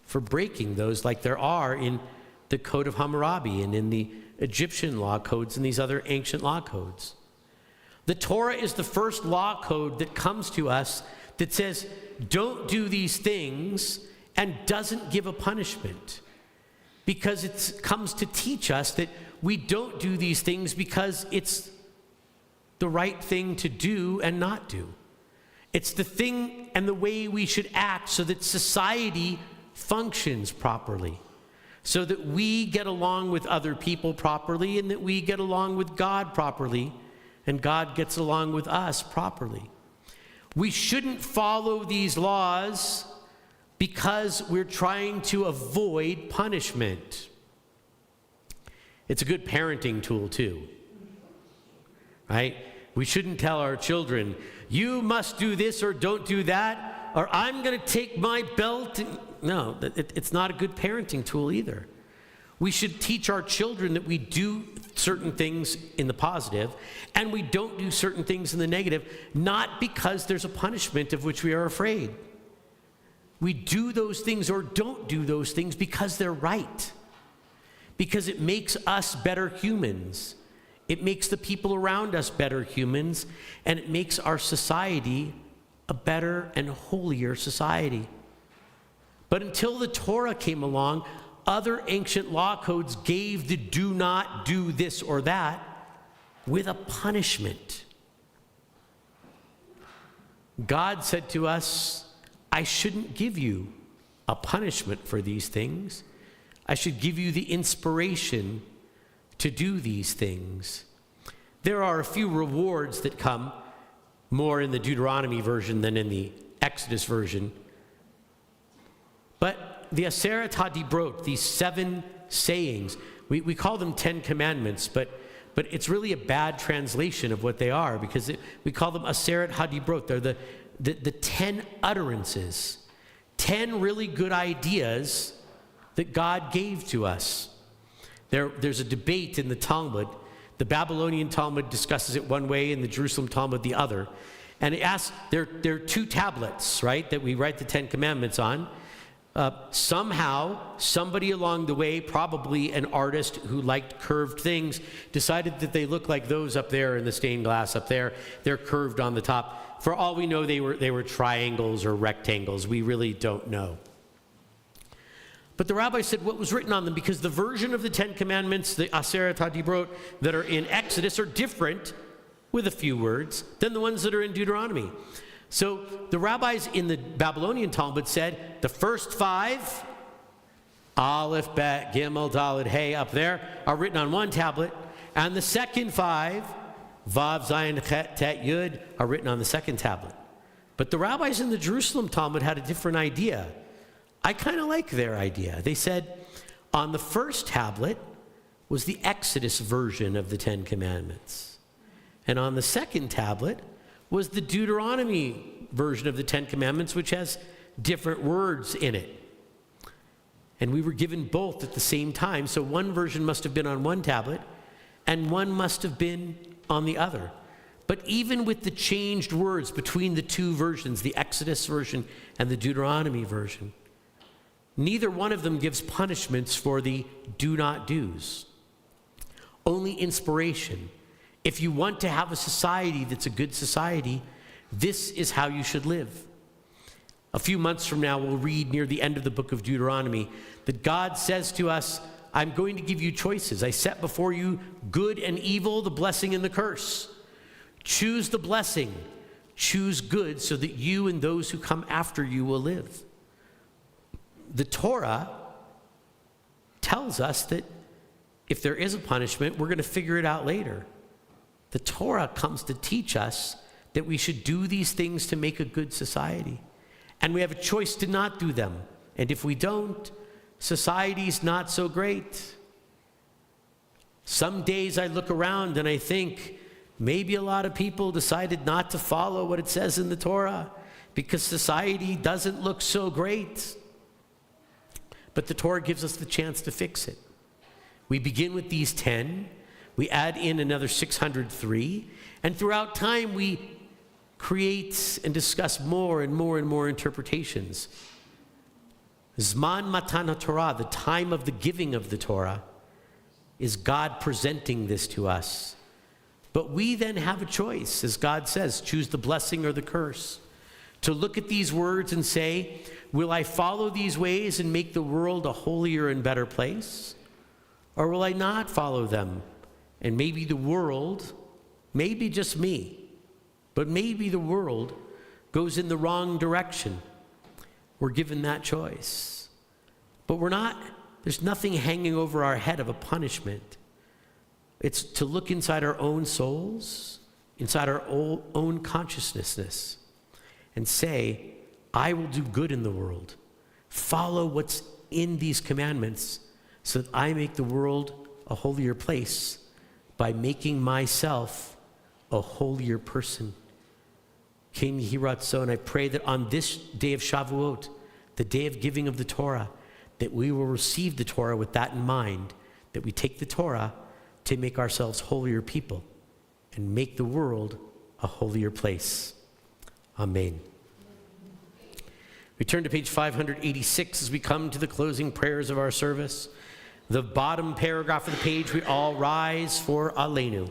for breaking those like there are in the Code of Hammurabi and in the Egyptian law codes and these other ancient law codes. The Torah is the first law code that comes to us that says, don't do these things, and doesn't give a punishment. Because it comes to teach us that we don't do these things because it's the right thing to do and not do. It's the thing and the way we should act so that society functions properly, so that we get along with other people properly, and that we get along with God properly, and God gets along with us properly. We shouldn't follow these laws because we're trying to avoid punishment. It's a good parenting tool too, right? We shouldn't tell our children, you must do this or don't do that, or I'm going to take my belt. No, it's not a good parenting tool either. We should teach our children that we do certain things in the positive and we don't do certain things in the negative, not because there's a punishment of which we are afraid. We do those things or don't do those things because they're right. Because it makes us better humans. It makes the people around us better humans, and it makes our society a better and holier society. But until the Torah came along, other ancient law codes gave the do not do this or that with a punishment. God said to us, I shouldn't give you a punishment for these things. I should give you the inspiration to do these things. There are a few rewards that come more in the Deuteronomy version than in the Exodus version. But the Aseret HaDibrot, these 7 sayings, we call them 10 commandments, but it's really a bad translation of what they are, because we call them Aseret HaDibrot. They're the 10 utterances, 10 really good ideas that God gave to us. There's a debate in the Talmud. The Babylonian Talmud discusses it one way and the Jerusalem Talmud the other. And it asks, there are 2 tablets, right, that we write the 10 commandments on. Somehow, somebody along the way, probably an artist who liked curved things, decided that they look like those up there in the stained glass up there. They're curved on the top. For all we know, they were triangles or rectangles. We really don't know. But the rabbi said what was written on them, because the version of the 10 Commandments, the Aseret HaDibrot, that are in Exodus are different, with a few words, than the ones that are in Deuteronomy. So the rabbis in the Babylonian Talmud said the first 5, Aleph, Bet, Gimel, Dalet, Hey, up there, are written on one tablet, and the second 5, Vav, Zayin, Chet, Tet, Yud, are written on the second tablet. But the rabbis in the Jerusalem Talmud had a different idea. I kind of like their idea. They said on the first tablet was the Exodus version of the 10 Commandments. And on the second tablet was the Deuteronomy version of the 10 Commandments, which has different words in it. And we were given both at the same time, so one version must have been on one tablet, and one must have been on the other. But even with the changed words between the two versions, the Exodus version and the Deuteronomy version, neither one of them gives punishments for the do not do's. Only inspiration. If you want to have a society that's a good society, this is how you should live. A few months from now, we'll read near the end of the book of Deuteronomy that God says to us, I'm going to give you choices. I set before you good and evil, the blessing and the curse. Choose the blessing. Choose good so that you and those who come after you will live. The Torah tells us that if there is a punishment, we're going to figure it out later. The Torah comes to teach us that we should do these things to make a good society. And we have a choice to not do them. And if we don't, society's not so great. Some days I look around and I think maybe a lot of people decided not to follow what it says in the Torah because society doesn't look so great. But the Torah gives us the chance to fix it. We begin with these 10. We add in another 603. And throughout time, we create and discuss more and more and more interpretations. Zman Matan HaTorah, the time of the giving of the Torah, is God presenting this to us. But we then have a choice, as God says, choose the blessing or the curse. To look at these words and say, will I follow these ways and make the world a holier and better place? Or will I not follow them? And maybe the world, maybe just me, but maybe the world goes in the wrong direction. We're given that choice. But there's nothing hanging over our head of a punishment. It's to look inside our own souls, inside our own consciousness, and say, I will do good in the world. Follow what's in these commandments so that I make the world a holier place by making myself a holier person. King Hiratzon, I pray that on this day of Shavuot, the day of giving of the Torah, that we will receive the Torah with that in mind, that we take the Torah to make ourselves holier people and make the world a holier place. Amen. We turn to page 586 as we come to the closing prayers of our service. The bottom paragraph of the page, we all rise for Aleinu.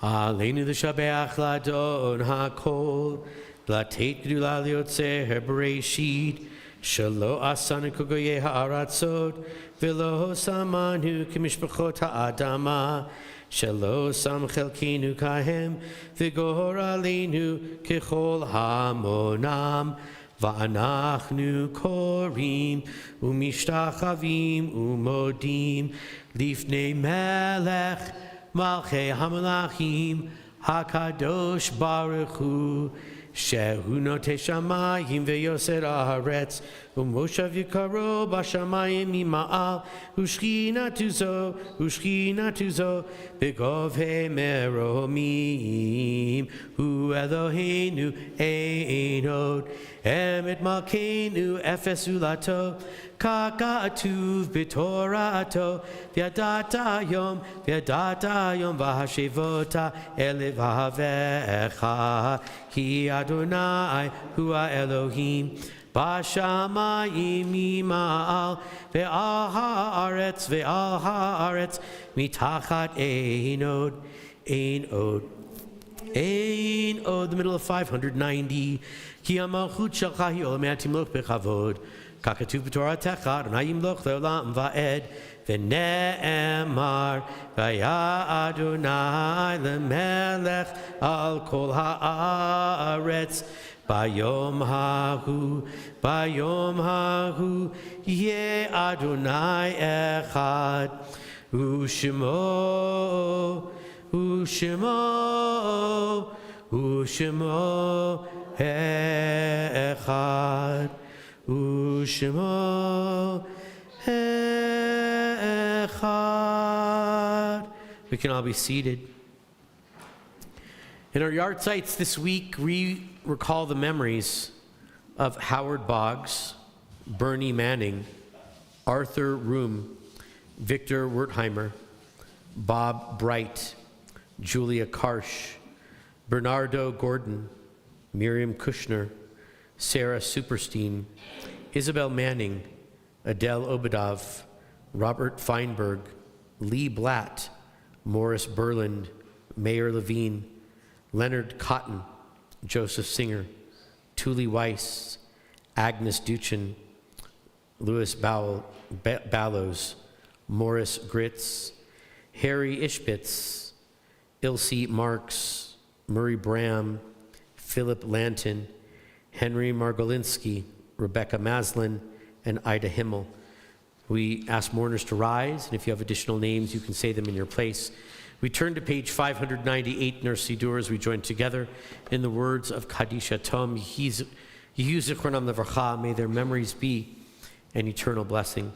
Aleinu l'shabeach l'adon ha'kol, l'teit gdula liotzer bereshit, shelo asanu kogoye ha'aratzot, v'lo samanu k'mishpachot ha'adama, shelo sam chelkinu kahem, v'gor aleinu k'chol hamonam, va'anachnu korim, u'mishtachavim, u'modim, lifnei melech, Malchei HaMelachim, HaKadosh Baruch Hu, Shehu Notei Shamayim ve'yoser haaretz, u'moshav yikaro b'shamayim mima'al, u'shchina tuzo, begovhei meromim, hu Eloheinu ein od, emet malkeinu efes ulato, Kakatuv b'Torato, v'yadata yom v'hashevota elevavecha, ki Adonai hu Elohim, b'shamayim mima'al, ve'al haaretz, mitachat ein od, the middle of 590, ki amalchut shelcha hi olam timloch b'chavod, Kakatuv b'Toratecha, Adonai yimloch le'olam va'ed, v'ne'emar, v'ya Adonai le'melech al kol ha'aretz, bayom hahu, ye Adonai echad, Ushemo, Ushemo, Ushemo Echad, Ushemo Echad. We can all be seated. In our yard sites this week, we recall the memories of Howard Boggs, Bernie Manning, Arthur Room, Victor Wertheimer, Bob Bright, Julia Karsh, Bernardo Gordon, Miriam Kushner, Sarah Superstein, Isabel Manning, Adele Obadov, Robert Feinberg, Lee Blatt, Morris Berland, Mayor Levine, Leonard Cotton, Joseph Singer, Thule Weiss, Agnes Duchin, Louis Ballows, Morris Gritz, Harry Ishbitz, Ilse Marks, Murray Bram, Philip Lanton, Henry Margolinsky, Rebecca Maslin, and Ida Himmel. We ask mourners to rise, and if you have additional names, you can say them in your place. We turn to page 598 in our Siddur as we join together in the words of Kadisha Tom. Yehi Zichronam Levarcha, may their memories be an eternal blessing.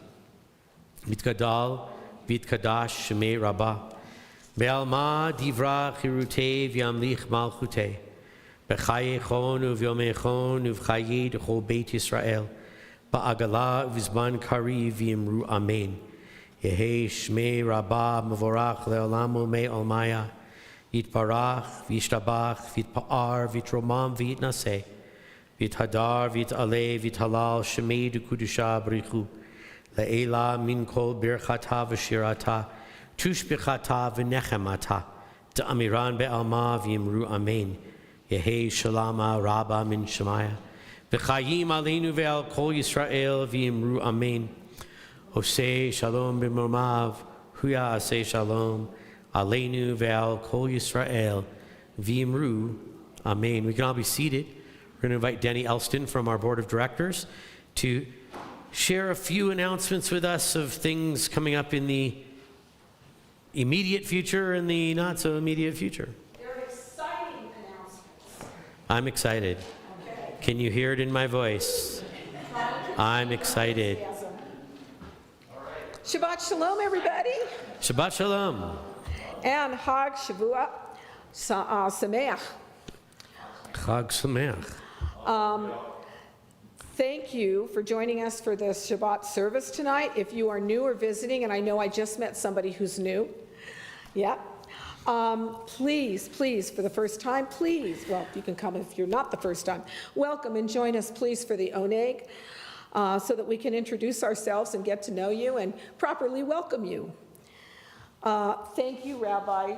Vitgadal, Vitkadash, Shemei Rabbah, Be'alma Divra Chirutei V'yamlich Malchutei, B'chaye Chon U'vyomei Chon U'vchaye D'chol Beit Yisrael, Ba'agala U'vizman Kari V'yimru Amen. Yehi Shmei Rabbah Mevorach Le'olam U'mei Olmaya, Yitbarach V'yishtabach V'yitpa'ar V'yitromam V'yitnaseh, V'yithadar V'yit'aleh V'yithalal Shemei D'kudusha B'richu, Le'ela min kol birchata v'shirata, tushbichata v'nechemata, D'amiran be'alma v'yimru amen, Yehi shalama rabba min shemaya, V'chayim aleinu ve'al kol Yisrael v'yimru amen, Oseh shalom b'mormav, Huya aseh shalom, aleinu ve'al kol Yisrael v'yimru amen. We can all be seated. We're going to invite Denny Elston from our board of directors to share a few announcements with us of things coming up in the immediate future and the not so immediate future. There are exciting announcements. I'm excited. Okay. Can you hear it in my voice? I'm excited. Shabbat Shalom, everybody, Shabbat Shalom. and Hag Shavua Sameach. Chag Sameach. Thank you for joining us for the Shabbat service tonight. If you are new or visiting, and I know I just met somebody who's new, yeah, please, for the first time, please, well, you can come if you're not the first time, welcome and join us, please, for the Oneg, so that we can introduce ourselves and get to know you and properly welcome you. Thank you, Rabbi,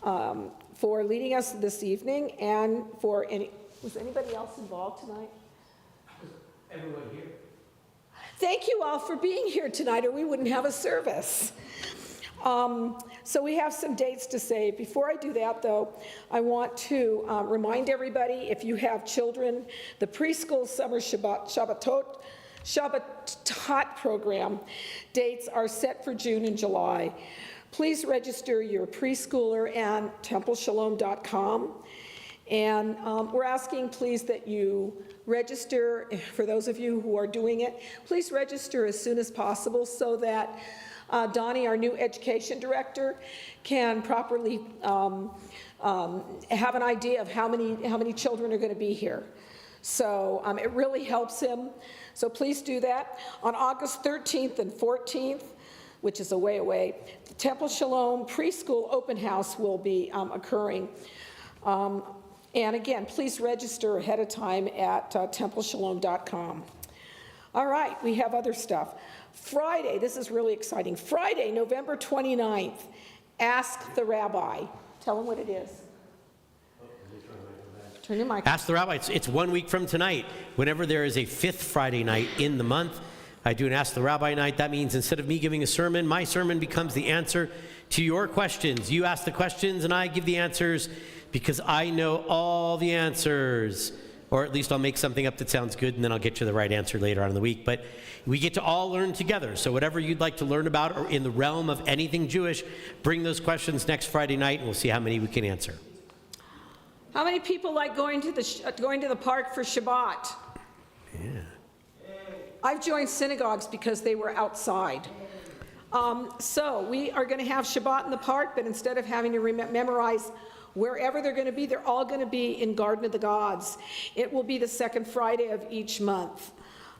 for leading us this evening, and was anybody else involved tonight? Everyone here. Thank you all for being here tonight, or we wouldn't have a service. So we have some dates to say. Before I do that, though, I want to remind everybody, if you have children, the preschool summer Shabbatot program dates are set for June and July. Please register your preschooler at templeshalom.com. And we're asking, please, that you register, for those of you who are doing it, please register as soon as possible so that Donnie, our new education director, can properly have an idea of how many children are going to be here. So it really helps him. So please do that. On August 13th and 14th, which is a way away, the Temple Shalom preschool open house will be occurring. And again, please register ahead of time at templeshalom.com. All right, we have other stuff. Friday, this is really exciting. Friday, November 29th, Ask the Rabbi. Tell them what it is. Turn your mic. Ask the Rabbi. It's 1 week from tonight. Whenever there is a fifth Friday night in the month, I do an Ask the Rabbi night. That means instead of me giving a sermon, my sermon becomes the answer to your questions. You ask the questions and I give the answers because I know all the answers. or at least I'll make something up that sounds good, and then I'll get you the right answer later on in the week. But we get to all learn together. So whatever you'd like to learn about or in the realm of anything Jewish, bring those questions next Friday night, and we'll see how many we can answer. How many people like going to the park for Shabbat? Yeah. I've joined synagogues because they were outside. So we are going to have Shabbat in the park, but instead of having to memorize wherever they're going to be, they're all going to be in Garden of the Gods. It will be the second Friday of each month.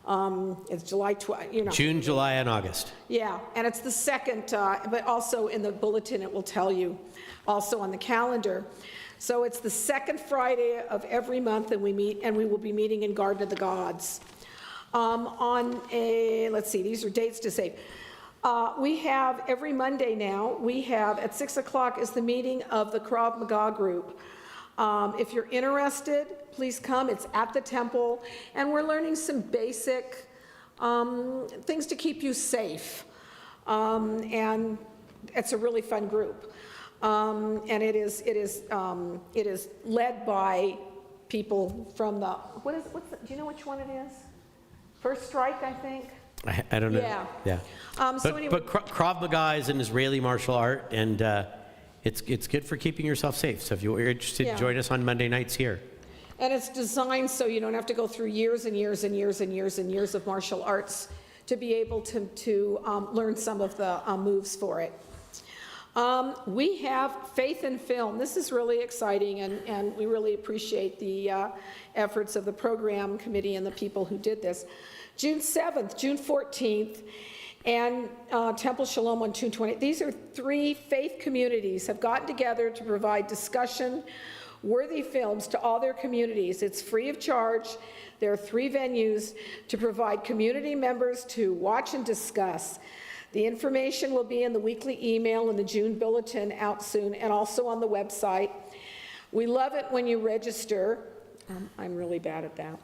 It's July 12th, June, July, and August. Yeah, and it's the second, but also in the bulletin it will tell you, also on the calendar. So it's the second Friday of every month, and we will be meeting in Garden of the Gods. Let's see, these are dates to save. We have every Monday now, we have at 6 o'clock is the meeting of the Krav Maga group. If you're interested, please come. It's at the temple, and we're learning some basic things to keep you safe. And it's a really fun group. And it is led by people from the, do you know which one it is? First Strike, I think. I don't know. Yeah. But Krav Maga is an Israeli martial art, and it's good for keeping yourself safe. So if you're interested, join us on Monday nights here. And it's designed so you don't have to go through years and years and years and years and years of martial arts to be able to learn some of the moves for it. We have Faith in Film. This is really exciting, and we really appreciate the efforts of the program committee and the people who did this. June 7th, June 14th, and Temple Shalom on June 20th. These are 3 faith communities have gotten together to provide discussion-worthy films to all their communities. It's free of charge. There are 3 venues to provide community members to watch and discuss. The information will be in the weekly email and the June bulletin out soon, and also on the website. We love it when you register. I'm really bad at that.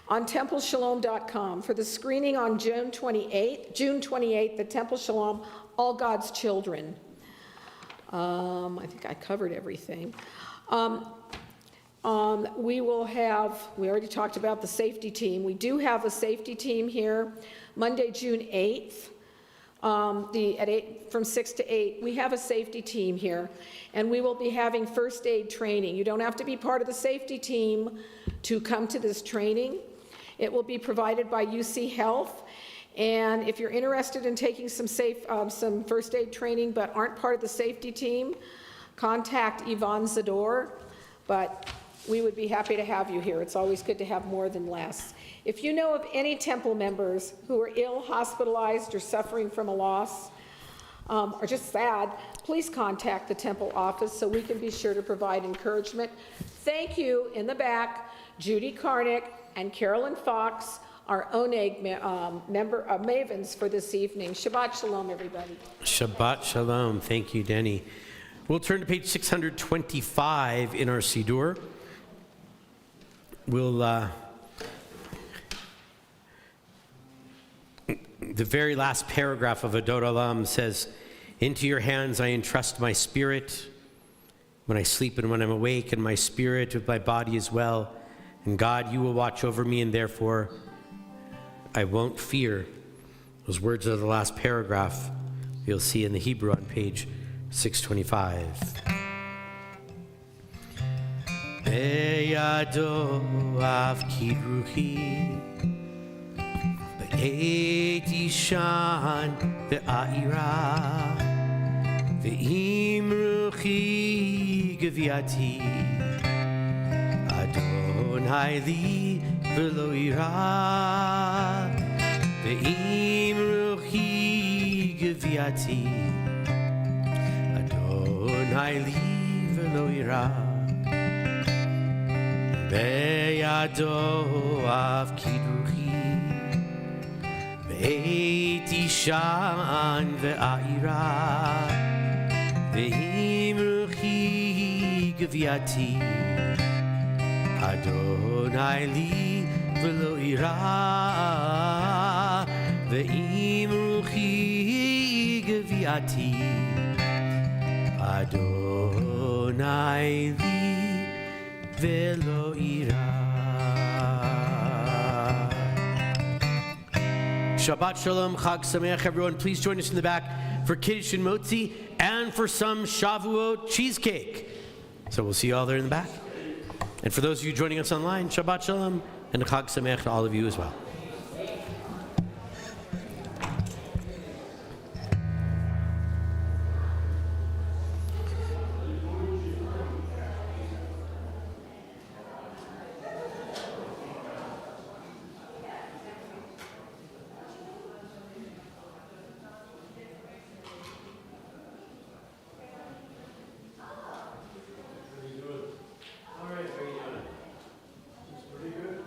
On templeshalom.com for the screening on June 28th, the Temple Shalom, All God's Children. I think I covered everything. We already talked about the safety team. We do have a safety team here, Monday, June 8th. From 6 to 8, we have a safety team here, and we will be having first aid training. You don't have to be part of the safety team to come to this training. It will be provided by UC Health, and if you're interested in taking some first aid training but aren't part of the safety team, contact Yvonne Zador, but we would be happy to have you here. It's always good to have more than less. If you know of any temple members who are ill, hospitalized, or suffering from a loss, or just sad, please contact the temple office so we can be sure to provide encouragement. Thank you, in the back, Judy Karnick and Carolyn Fox, our Oneg member of Mavens for this evening. Shabbat Shalom, everybody. Shabbat Shalom. Thank you, Denny. We'll turn to page 625 in our Siddur. The very last paragraph of Adot Olam says, "Into your hands I entrust my spirit, when I sleep and when I'm awake, and my spirit with my body as well. And God, you will watch over me, and therefore I won't fear." Those words are the last paragraph you'll see in the Hebrew on page 625. Beyado avkid ruchi be'et ishan ve'aira ve'im ruchi geviati Adonai li v'lo ira ve'im ruchi geviati Adonai li v'lo ira Beyado avkid ruchi be'et ishan ve'aira ve'im ruchi geviati Adonai li v'lo ira ve'im ruchi geviati Adonai li v'lo ira. Shabbat Shalom, Chag Sameach, everyone. Please join us in the back for Kiddush and Motzi and for some Shavuot cheesecake. So we'll see you all there in the back. And for those of you joining us online, Shabbat Shalom and Chag Sameach to all of you as well. All right, how are you doing? It's pretty good.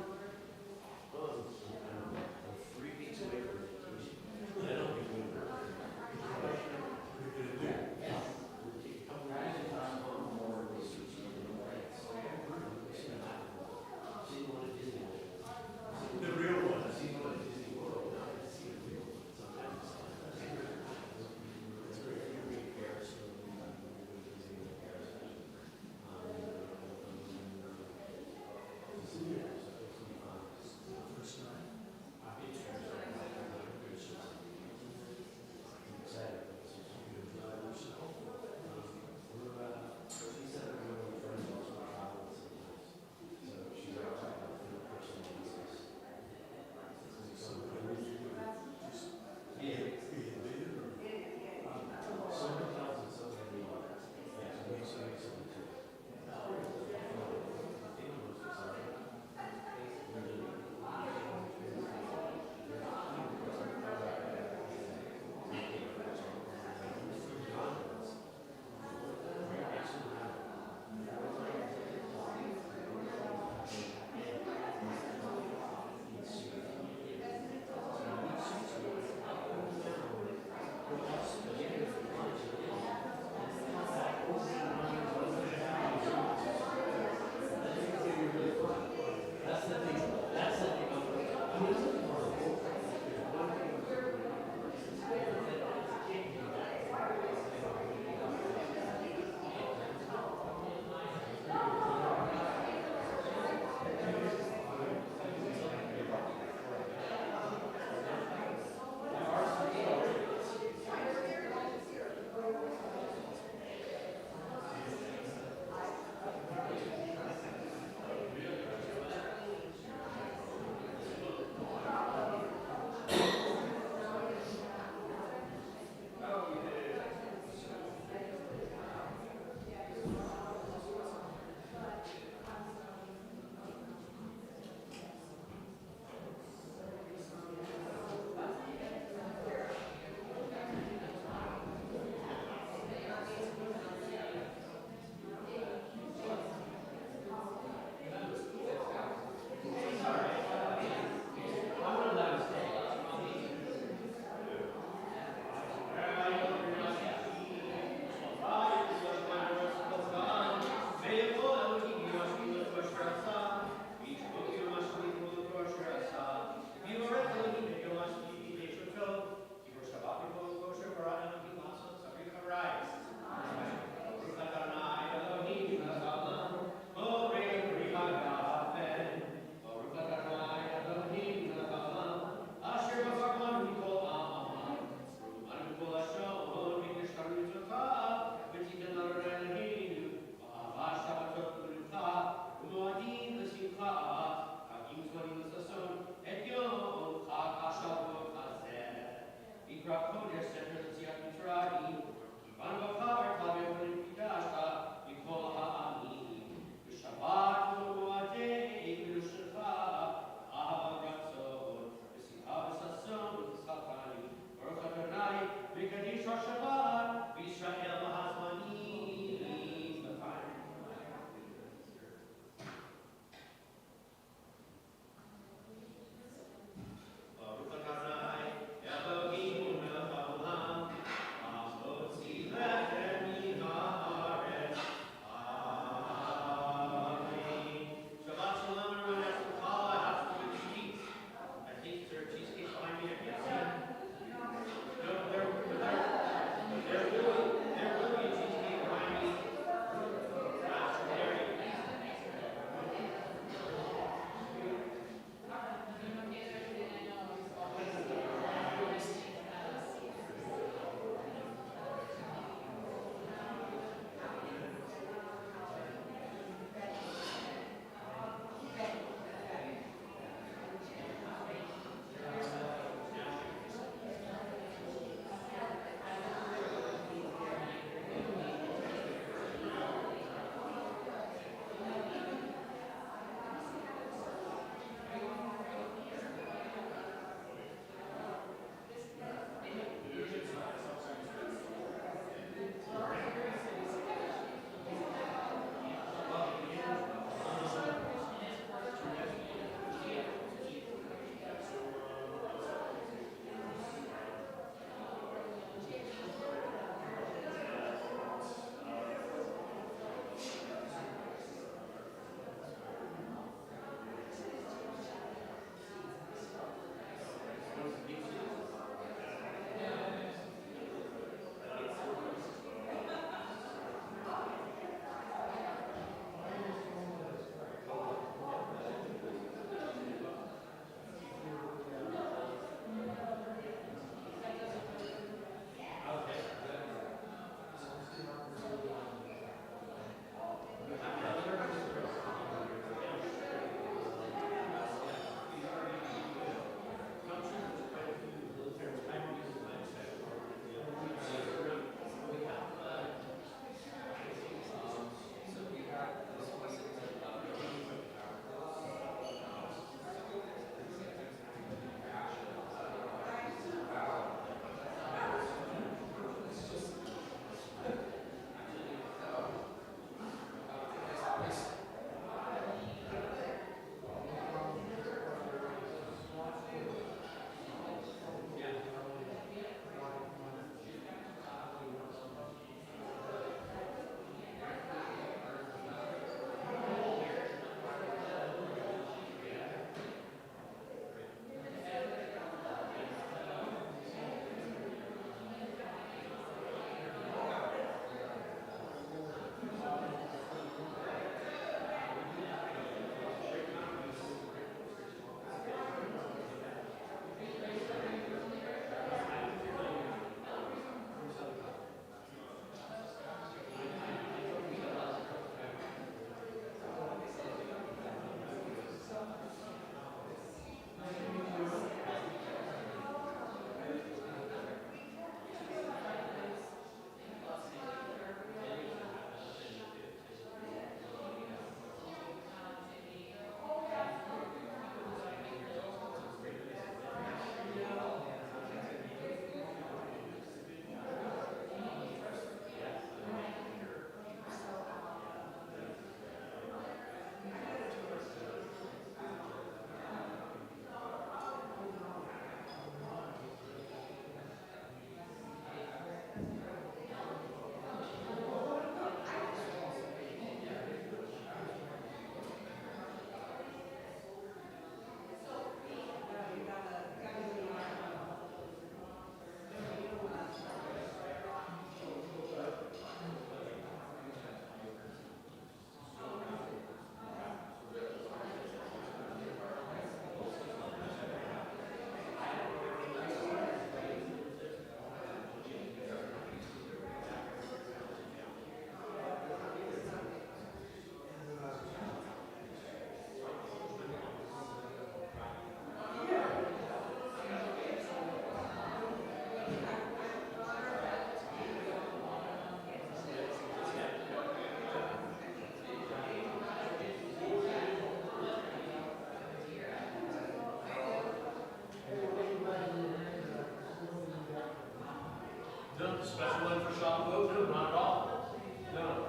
a special one for Shabbat? No, not at all. No.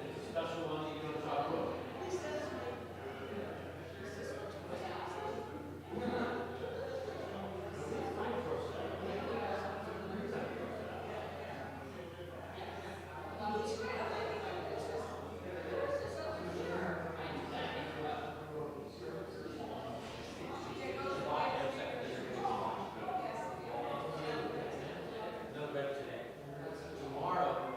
It's a special one that you do on Shabbat. No better today. Tomorrow,